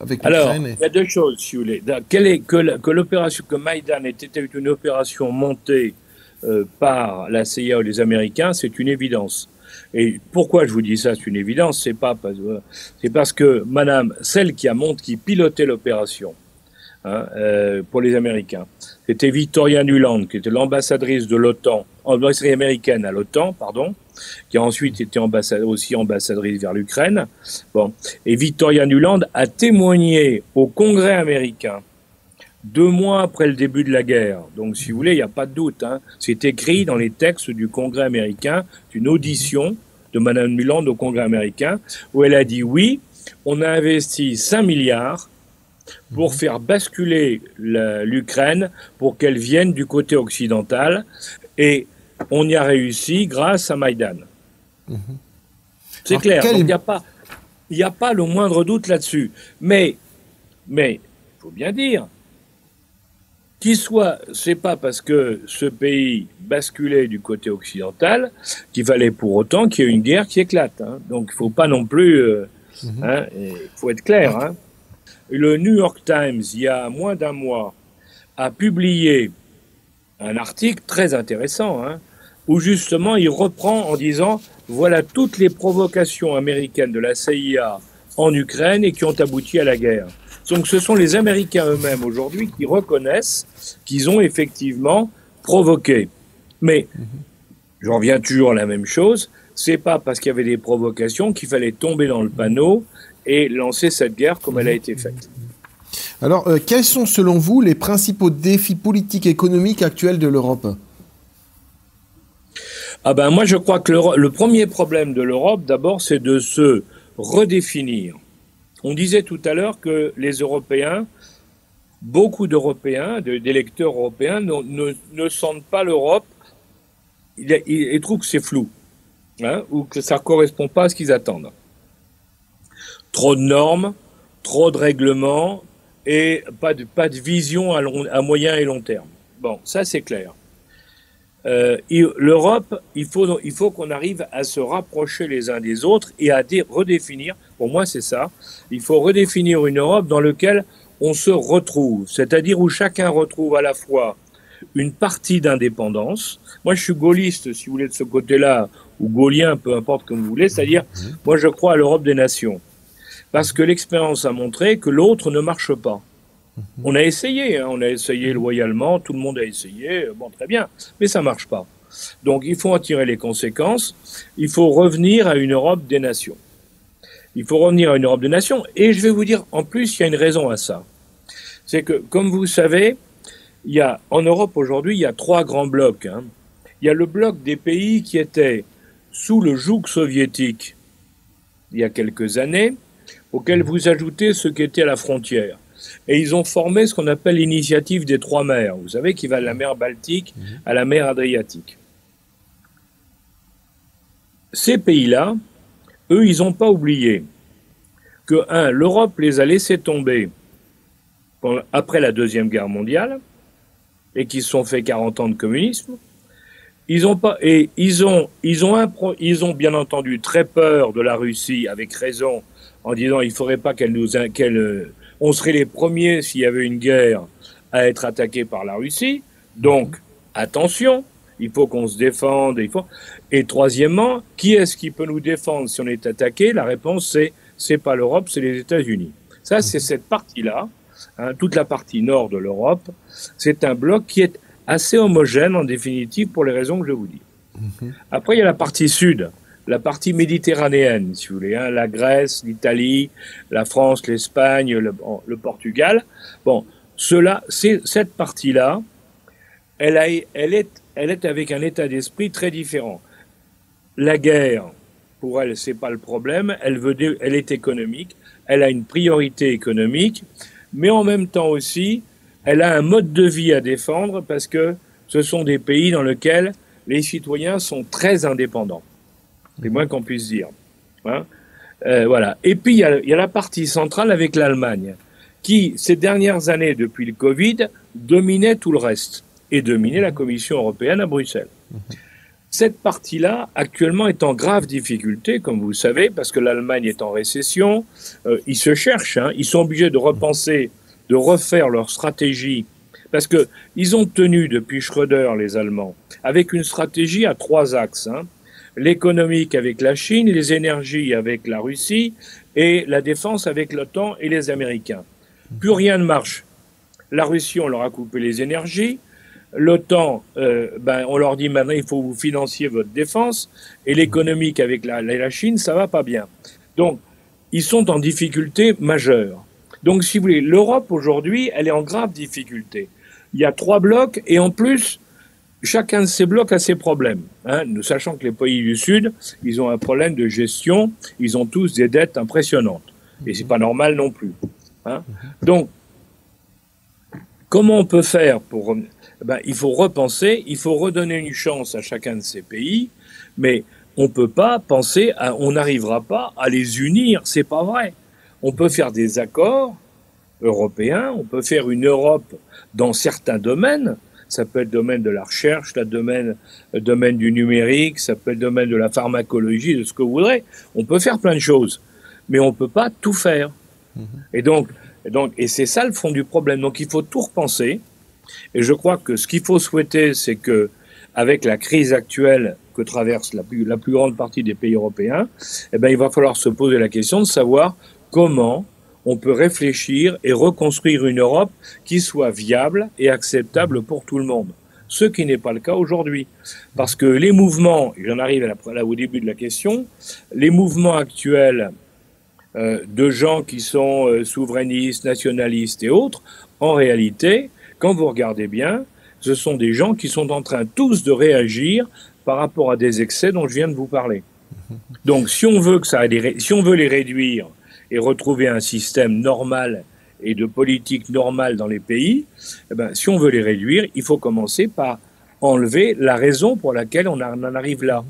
avec l'Ukraine? Alors, il y a deux choses, si vous voulez. Que l'opération, que Maïdan était une opération montée par la CIA ou les Américains, c'est une évidence. Et pourquoi je vous dis ça, c'est une évidence, c'est parce que Madame, celle qui pilotait l'opération, pour les Américains, c'était Victoria Nuland, qui était l'ambassadrice de l'OTAN, ambassadrice américaine à l'OTAN, pardon, qui a ensuite été aussi ambassadrice vers l'Ukraine. Bon, et Victoria Nuland a témoigné au Congrès américain 2 mois après le début de la guerre. Donc, si vous voulez, il n'y a pas de doute. Hein. C'est écrit dans les textes du Congrès américain, d'une audition de Madame Nuland au Congrès américain, où elle a dit oui, on a investi 5 milliards pour faire basculer l'Ukraine, pour qu'elle vienne du côté occidental, et on y a réussi grâce à Maïdan. C'est clair, donc il n'y a pas le moindre doute là-dessus. Mais, il faut bien dire, c'est pas parce que ce pays basculait du côté occidental qu'il fallait pour autant qu'il y ait une guerre qui éclate. Hein. Donc il ne faut pas non plus... il faut être clair. Hein. Le New York Times, il y a moins d'un mois, a publié un article très intéressant, où justement il reprend en disant voilà toutes les provocations américaines de la CIA en Ukraine et qui ont abouti à la guerre. Donc ce sont les Américains eux-mêmes aujourd'hui qui reconnaissent qu'ils ont effectivement provoqué. Mais j'en reviens toujours à la même chose, c'est pas parce qu'il y avait des provocations qu'il fallait tomber dans le panneau et lancer cette guerre comme elle a été faite. Alors, quels sont selon vous les principaux défis politiques et économiques actuels de l'Europe ? Moi je crois que le premier problème de l'Europe, d'abord, c'est de se redéfinir. On disait tout à l'heure que les Européens, beaucoup d'Européens, d'électeurs européens, ne sentent pas l'Europe, ils trouvent que c'est flou, ou que ça ne correspond pas à ce qu'ils attendent. Trop de normes, trop de règlements et pas de vision à moyen et long terme. Bon, ça c'est clair. L'Europe, il faut qu'on arrive à se rapprocher les uns des autres et à redéfinir, pour moi c'est ça, il faut redéfinir une Europe dans laquelle on se retrouve, c'est-à-dire où chacun retrouve à la fois une partie d'indépendance. Moi je suis gaulliste, si vous voulez, de ce côté-là, ou gaulien, peu importe comme vous voulez, c'est-à-dire, moi je crois à l'Europe des nations. Parce que l'expérience a montré que l'autre ne marche pas. On a essayé loyalement, tout le monde a essayé, bon très bien, mais ça marche pas. Donc il faut en tirer les conséquences, il faut revenir à une Europe des nations. Il faut revenir à une Europe des nations, et je vais vous dire, en plus, il y a une raison à ça. C'est que, comme vous savez, en Europe aujourd'hui, il y a 3 grands blocs. Il y a le bloc des pays qui étaient sous le joug soviétique il y a quelques années, auquel vous ajoutez ceux qui étaient à la frontière. Et ils ont formé ce qu'on appelle l'initiative des 3 mers. Vous savez, qui va de la mer Baltique à la mer Adriatique. Ces pays-là, eux, ils n'ont pas oublié que, l'Europe les a laissés tomber après la Deuxième Guerre mondiale et qu'ils se sont fait 40 ans de communisme. Ils ont bien entendu très peur de la Russie, avec raison, en disant il ne faudrait pas on serait les premiers, s'il y avait une guerre, à être attaqués par la Russie. Donc, attention, il faut qu'on se défende. Et troisièmement, qui est-ce qui peut nous défendre si on est attaqué? La réponse, c'est pas l'Europe, c'est les États-Unis. Ça, c'est cette partie-là, toute la partie nord de l'Europe. C'est un bloc qui est assez homogène, en définitive, pour les raisons que je vous dis. Après, il y a la partie sud. La partie méditerranéenne, si vous voulez, la Grèce, l'Italie, la France, l'Espagne, le Portugal. Bon, Cette partie-là, elle est avec un état d'esprit très différent. La guerre, pour elle, c'est pas le problème. Elle est économique. Elle a une priorité économique, mais en même temps aussi, elle a un mode de vie à défendre parce que ce sont des pays dans lesquels les citoyens sont très indépendants. C'est moins qu'on puisse dire. Hein, voilà. Et puis, il y a la partie centrale avec l'Allemagne, qui, ces dernières années, depuis le Covid, dominait tout le reste et dominait la Commission européenne à Bruxelles. Cette partie-là, actuellement, est en grave difficulté, comme vous le savez, parce que l'Allemagne est en récession. Ils se cherchent, hein, ils sont obligés de repenser, de refaire leur stratégie, parce que ils ont tenu depuis Schröder, les Allemands, avec une stratégie à 3 axes. Hein. L'économique avec la Chine, les énergies avec la Russie et la défense avec l'OTAN et les Américains. Plus rien ne marche. La Russie, on leur a coupé les énergies. L'OTAN, on leur dit maintenant il faut vous financer votre défense. Et l'économique avec la Chine, ça va pas bien. Donc, ils sont en difficulté majeure. Donc, si vous voulez, l'Europe aujourd'hui, elle est en grave difficulté. Il y a 3 blocs et en plus, chacun de ces blocs a ses problèmes. Hein, nous sachant que les pays du Sud, ils ont un problème de gestion, ils ont tous des dettes impressionnantes. Et c'est pas normal non plus. Hein. Donc, comment on peut faire pour... il faut repenser, il faut redonner une chance à chacun de ces pays, mais on peut pas penser on n'arrivera pas à les unir, c'est pas vrai. On peut faire des accords européens, on peut faire une Europe dans certains domaines, ça peut être le domaine de la recherche, le domaine du numérique, ça peut être le domaine de la pharmacologie, de ce que vous voudrez. On peut faire plein de choses, mais on peut pas tout faire. Et c'est ça le fond du problème. Donc il faut tout repenser. Et je crois que ce qu'il faut souhaiter, c'est que, avec la crise actuelle que traverse la plus grande partie des pays européens, il va falloir se poser la question de savoir comment on peut réfléchir et reconstruire une Europe qui soit viable et acceptable pour tout le monde. Ce qui n'est pas le cas aujourd'hui. Parce que les mouvements, et j'en arrive au début de la question, les mouvements actuels de gens qui sont souverainistes, nationalistes et autres, en réalité, quand vous regardez bien, ce sont des gens qui sont en train tous de réagir par rapport à des excès dont je viens de vous parler. Donc, si on veut les réduire et retrouver un système normal et de politique normale dans les pays, si on veut les réduire, il faut commencer par enlever la raison pour laquelle on en arrive là.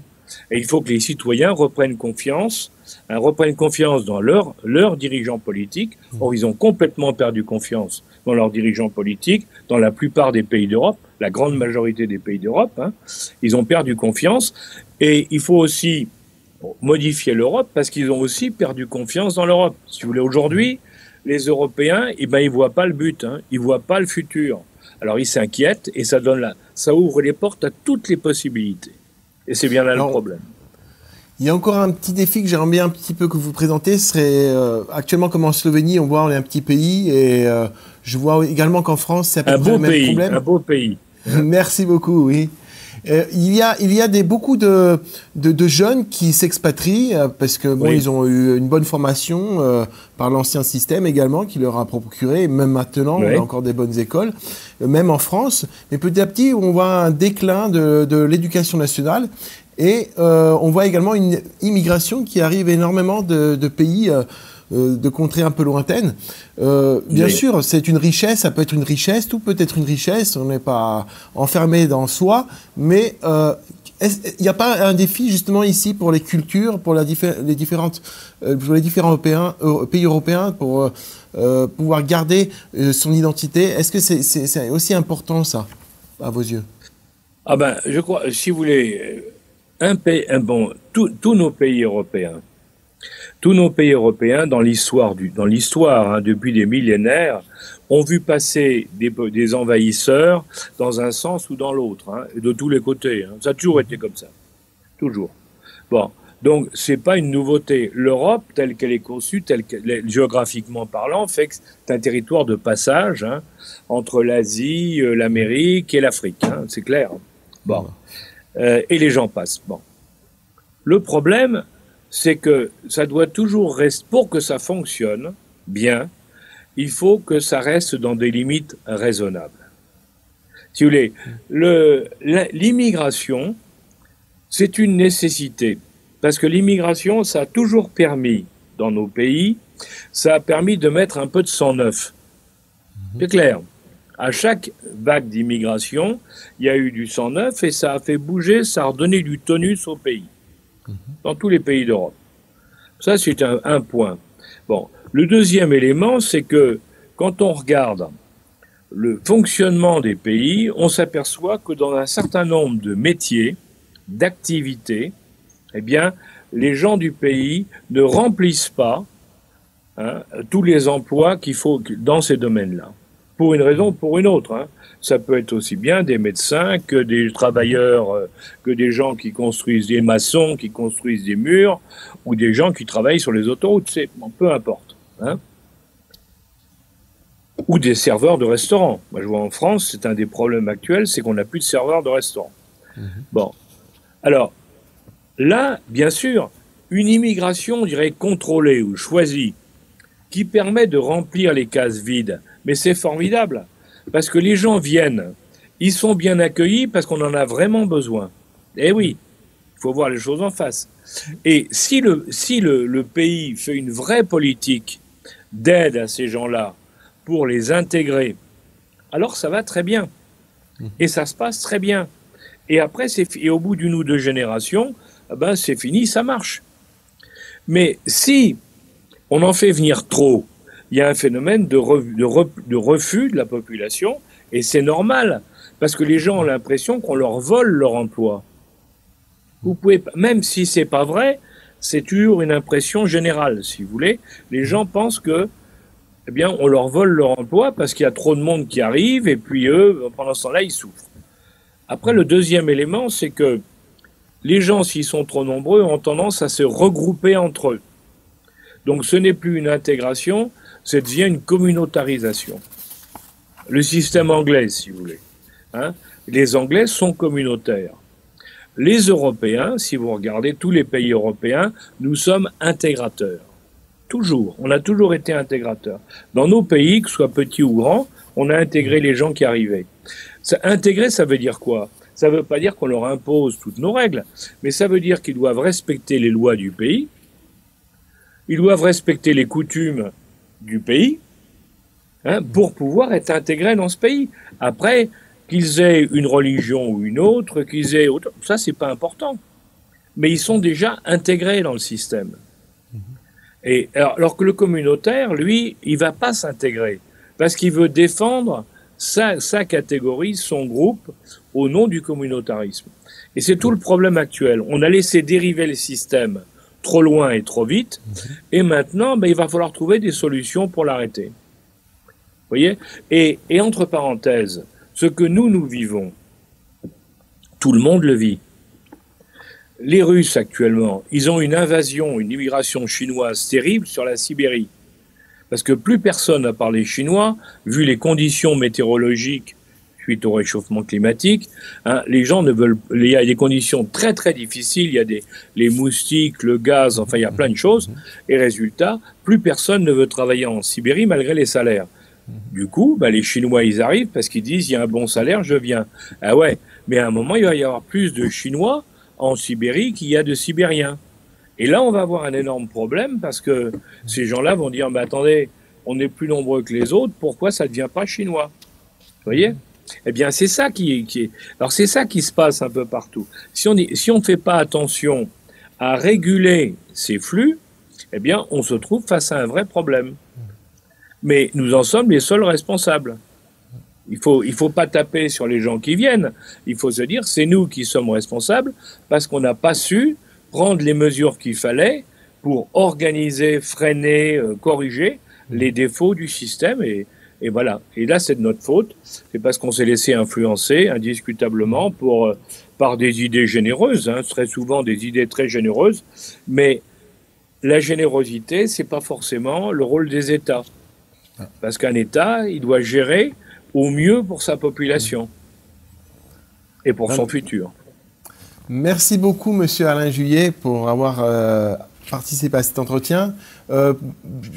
Et il faut que les citoyens reprennent confiance dans leurs dirigeants politiques. Or, ils ont complètement perdu confiance dans leurs dirigeants politiques, dans la plupart des pays d'Europe, la grande majorité des pays d'Europe. Hein, ils ont perdu confiance. Et il faut aussi modifier l'Europe parce qu'ils ont aussi perdu confiance dans l'Europe. Si vous voulez, aujourd'hui, les Européens, ils voient pas le but, hein, ils voient pas le futur. Alors, ils s'inquiètent et ça ouvre les portes à toutes les possibilités. Et c'est bien là le problème. Il y a encore un petit défi que j'aimerais bien un petit peu que vous présentez, ce serait actuellement comme en Slovénie, on voit on est un petit pays et je vois également qu'en France, c'est à peu près le même problème. Un beau pays. Merci beaucoup, oui. Il y a beaucoup de jeunes qui s'expatrient parce que ils ont eu une bonne formation par l'ancien système également qui leur a procuré, même maintenant on a encore des bonnes écoles, même en France. Mais petit à petit on voit un déclin de l'éducation nationale et on voit également une immigration qui arrive énormément de pays de contrées un peu lointaines. Bien sûr, c'est une richesse, ça peut être une richesse, tout peut être une richesse, on n'est pas enfermé dans soi, mais il n'y a pas un défi justement ici pour les cultures, pour les différents pays européens, pour pouvoir garder son identité? Est-ce que c'est aussi important ça, à vos yeux? Je crois, si vous voulez, tous nos pays européens, dans l'histoire, depuis des millénaires, ont vu passer des envahisseurs dans un sens ou dans l'autre, hein, de tous les côtés. Hein. Ça a toujours été comme ça. Toujours. Bon. Donc, c'est pas une nouveauté. L'Europe, telle qu'elle est conçue, géographiquement parlant, fait que c'est un territoire de passage, hein, entre l'Asie, l'Amérique et l'Afrique. Hein, c'est clair. Bon. Et les gens passent. Bon. Le problème, c'est que ça doit toujours rester, pour que ça fonctionne bien, il faut que ça reste dans des limites raisonnables. Si vous voulez, l'immigration, c'est une nécessité. Parce que l'immigration, ça a toujours permis, dans nos pays, ça a permis de mettre un peu de sang neuf. C'est clair. À chaque vague d'immigration, il y a eu du sang neuf et ça a fait bouger, ça a redonné du tonus au pays. Dans tous les pays d'Europe. Ça, c'est un point. Bon. Le deuxième élément, c'est que quand on regarde le fonctionnement des pays, on s'aperçoit que dans un certain nombre de métiers, d'activités, eh bien, les gens du pays ne remplissent pas tous les emplois qu'il faut dans ces domaines-là. Pour une raison ou pour une autre. Ça peut être aussi bien des médecins que des travailleurs, que des gens qui construisent des maçons, qui construisent des murs, ou des gens qui travaillent sur les autoroutes, peu importe. Ou des serveurs de restaurants. Moi, je vois en France, c'est un des problèmes actuels, c'est qu'on n'a plus de serveurs de restaurants. Bon. Alors, là, bien sûr, une immigration, on dirait, contrôlée ou choisie, qui permet de remplir les cases vides, mais c'est formidable, parce que les gens viennent, ils sont bien accueillis parce qu'on en a vraiment besoin. Eh oui, il faut voir les choses en face. Et si le pays fait une vraie politique d'aide à ces gens-là pour les intégrer, alors ça va très bien. Et ça se passe très bien. Et après, et au bout d'une ou deux générations, ben c'est fini, ça marche. Mais si on en fait venir trop, il y a un phénomène de refus de la population, et c'est normal, parce que les gens ont l'impression qu'on leur vole leur emploi. Vous pouvez, même si c'est pas vrai, c'est toujours une impression générale, si vous voulez. Les gens pensent que, eh bien, on leur vole leur emploi parce qu'il y a trop de monde qui arrive, et puis eux, pendant ce temps-là, ils souffrent. Après, le deuxième élément, c'est que les gens, s'ils sont trop nombreux, ont tendance à se regrouper entre eux. Donc ce n'est plus une intégration, ça devient une communautarisation. Le système anglais, si vous voulez. Les Anglais sont communautaires. Les Européens, si vous regardez tous les pays européens, nous sommes intégrateurs. Toujours. On a toujours été intégrateurs. Dans nos pays, que ce soit petits ou grands, on a intégré les gens qui arrivaient. Intégrer, ça veut dire quoi? Ça ne veut pas dire qu'on leur impose toutes nos règles, mais ça veut dire qu'ils doivent respecter les lois du pays, ils doivent respecter les coutumes du pays pour pouvoir être intégrés dans ce pays. Après, qu'ils aient une religion ou une autre, qu'ils aient autre, ça c'est pas important. Mais ils sont déjà intégrés dans le système. Et alors que le communautaire, lui, il va pas s'intégrer parce qu'il veut défendre sa catégorie, son groupe, au nom du communautarisme. Et c'est tout le problème actuel. On a laissé dériver le système trop loin et trop vite, et maintenant, il va falloir trouver des solutions pour l'arrêter. Vous voyez ? Et entre parenthèses, ce que nous vivons, tout le monde le vit. Les Russes, actuellement, ils ont une invasion, une immigration chinoise terrible sur la Sibérie. Parce que plus personne n'a parlé chinois, vu les conditions météorologiques suite au réchauffement climatique, les gens ne veulent. Il y a des conditions très très difficiles. Il y a les moustiques, le gaz, enfin il y a plein de choses. Et résultat, plus personne ne veut travailler en Sibérie malgré les salaires. Du coup, les Chinois ils arrivent parce qu'ils disent il y a un bon salaire, je viens. Ah ouais, mais à un moment il va y avoir plus de Chinois en Sibérie qu'il y a de Sibériens. Et là on va avoir un énorme problème parce que ces gens-là vont dire mais attendez, on est plus nombreux que les autres, pourquoi ça ne devient pas chinois? Vous voyez? Eh bien, c'est ça qui est. Alors, c'est ça qui se passe un peu partout. Si on ne fait pas attention à réguler ces flux, eh bien, on se trouve face à un vrai problème. Mais nous en sommes les seuls responsables. Il faut pas taper sur les gens qui viennent. Il faut se dire, c'est nous qui sommes responsables parce qu'on n'a pas su prendre les mesures qu'il fallait pour organiser, freiner, corriger les défauts du système et voilà. Et là, c'est de notre faute. C'est parce qu'on s'est laissé influencer indiscutablement par des idées généreuses, très souvent des idées très généreuses. Mais la générosité, c'est pas forcément le rôle des États. Parce qu'un État, il doit gérer au mieux pour sa population et pour son futur. Merci beaucoup, Monsieur Alain Juillet, pour avoir participer à cet entretien.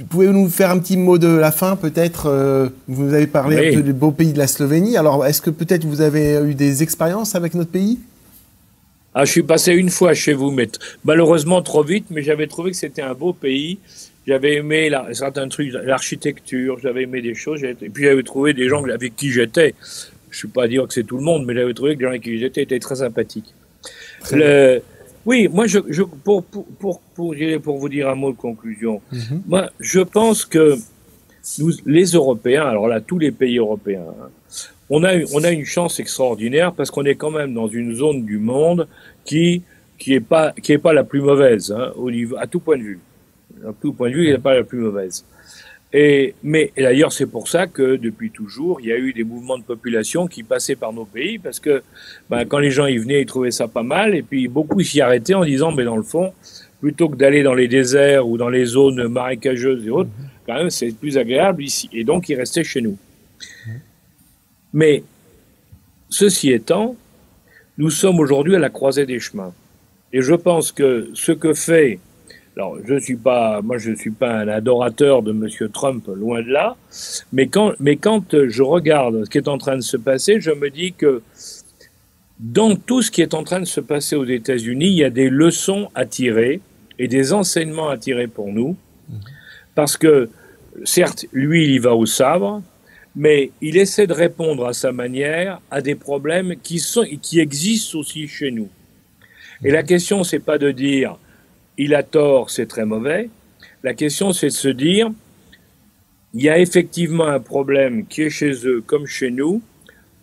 Pouvez-vous nous faire un petit mot de la fin, peut-être? Vous avez parlé un peu du beau pays de la Slovénie. Alors, est-ce que peut-être vous avez eu des expériences avec notre pays? Ah, je suis passé une fois chez vous, mais malheureusement trop vite, mais j'avais trouvé que c'était un beau pays. J'avais aimé certains trucs, l'architecture, j'avais aimé des choses, et puis j'avais trouvé des gens avec qui j'étais. Je ne suis pas à dire que c'est tout le monde, mais j'avais trouvé que les gens avec qui j'étais étaient très sympathiques. Oui, moi, pour vous dire un mot de conclusion, moi, je pense que nous, les Européens, alors là, tous les pays européens, hein, on a une chance extraordinaire parce qu'on est quand même dans une zone du monde qui est pas la plus mauvaise, hein, à tout point de vue. À tout point de vue, elle n'est pas la plus mauvaise. Mais d'ailleurs, c'est pour ça que depuis toujours, il y a eu des mouvements de population qui passaient par nos pays, parce que quand les gens y venaient, ils trouvaient ça pas mal, et puis beaucoup s'y arrêtaient en disant, mais dans le fond, plutôt que d'aller dans les déserts ou dans les zones marécageuses et autres, quand même, c'est plus agréable ici. Et donc, ils restaient chez nous. Mais, ceci étant, nous sommes aujourd'hui à la croisée des chemins. Et je pense que ce que fait... Alors, je ne suis pas un adorateur de M. Trump, loin de là, mais quand je regarde ce qui est en train de se passer, je me dis que dans tout ce qui est en train de se passer aux États-Unis, il y a des leçons à tirer et des enseignements à tirer pour nous, parce que, certes, lui, il y va au sabre, mais il essaie de répondre à sa manière à des problèmes qui existent aussi chez nous. Et la question, c'est pas de dire il a tort, c'est très mauvais. La question, c'est de se dire, il y a effectivement un problème qui est chez eux comme chez nous.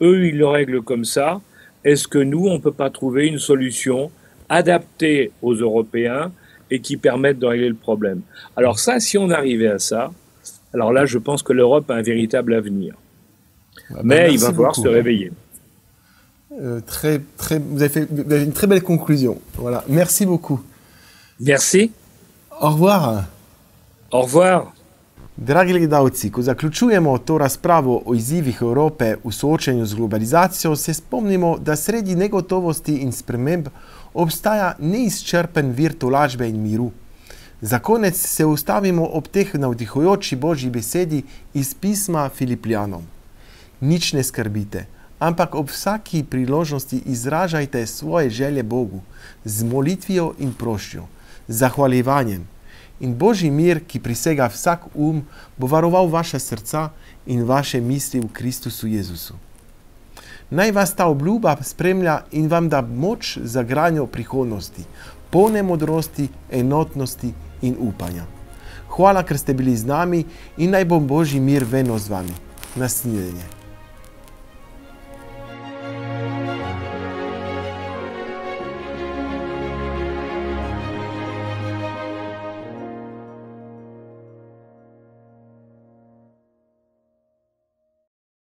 Eux, ils le règlent comme ça. Est-ce que nous, on ne peut pas trouver une solution adaptée aux Européens et qui permette de régler le problème? Alors ça, si on arrivait à ça, alors là, je pense que l'Europe a un véritable avenir. Mais il va falloir se réveiller. Vous avez une très belle conclusion. Voilà. Merci beaucoup. Merci. Au revoir. Au revoir. Dragi gledalci, ko zaključujemo to razpravo o izzivih Evrope v soočenju z globalizacijo, se spomnimo, da sredi negotovosti in sprememb obstaja neizčrpen vir tolažbe in miru. Za konec se ustavimo ob teh navdihujoči Božji besedi iz pisma Filipljanom. Nič ne skrbite, ampak ob vsaki priložnosti izražajte svoje želje Bogu z molitvijo in prošnjo, z zahvaljevanjem. In Božji mir, ki presega vsak bo varoval vaša srca in vaše misli v Kristusu Jezusu. Naj vas ta obljuba spremlja in vam da moč za gradnjo prihodnosti, polne modrosti, enotnosti in upanja. Hvala, ker ste bili z nami in naj bo Božji mir vedno z vami. Na snidenje.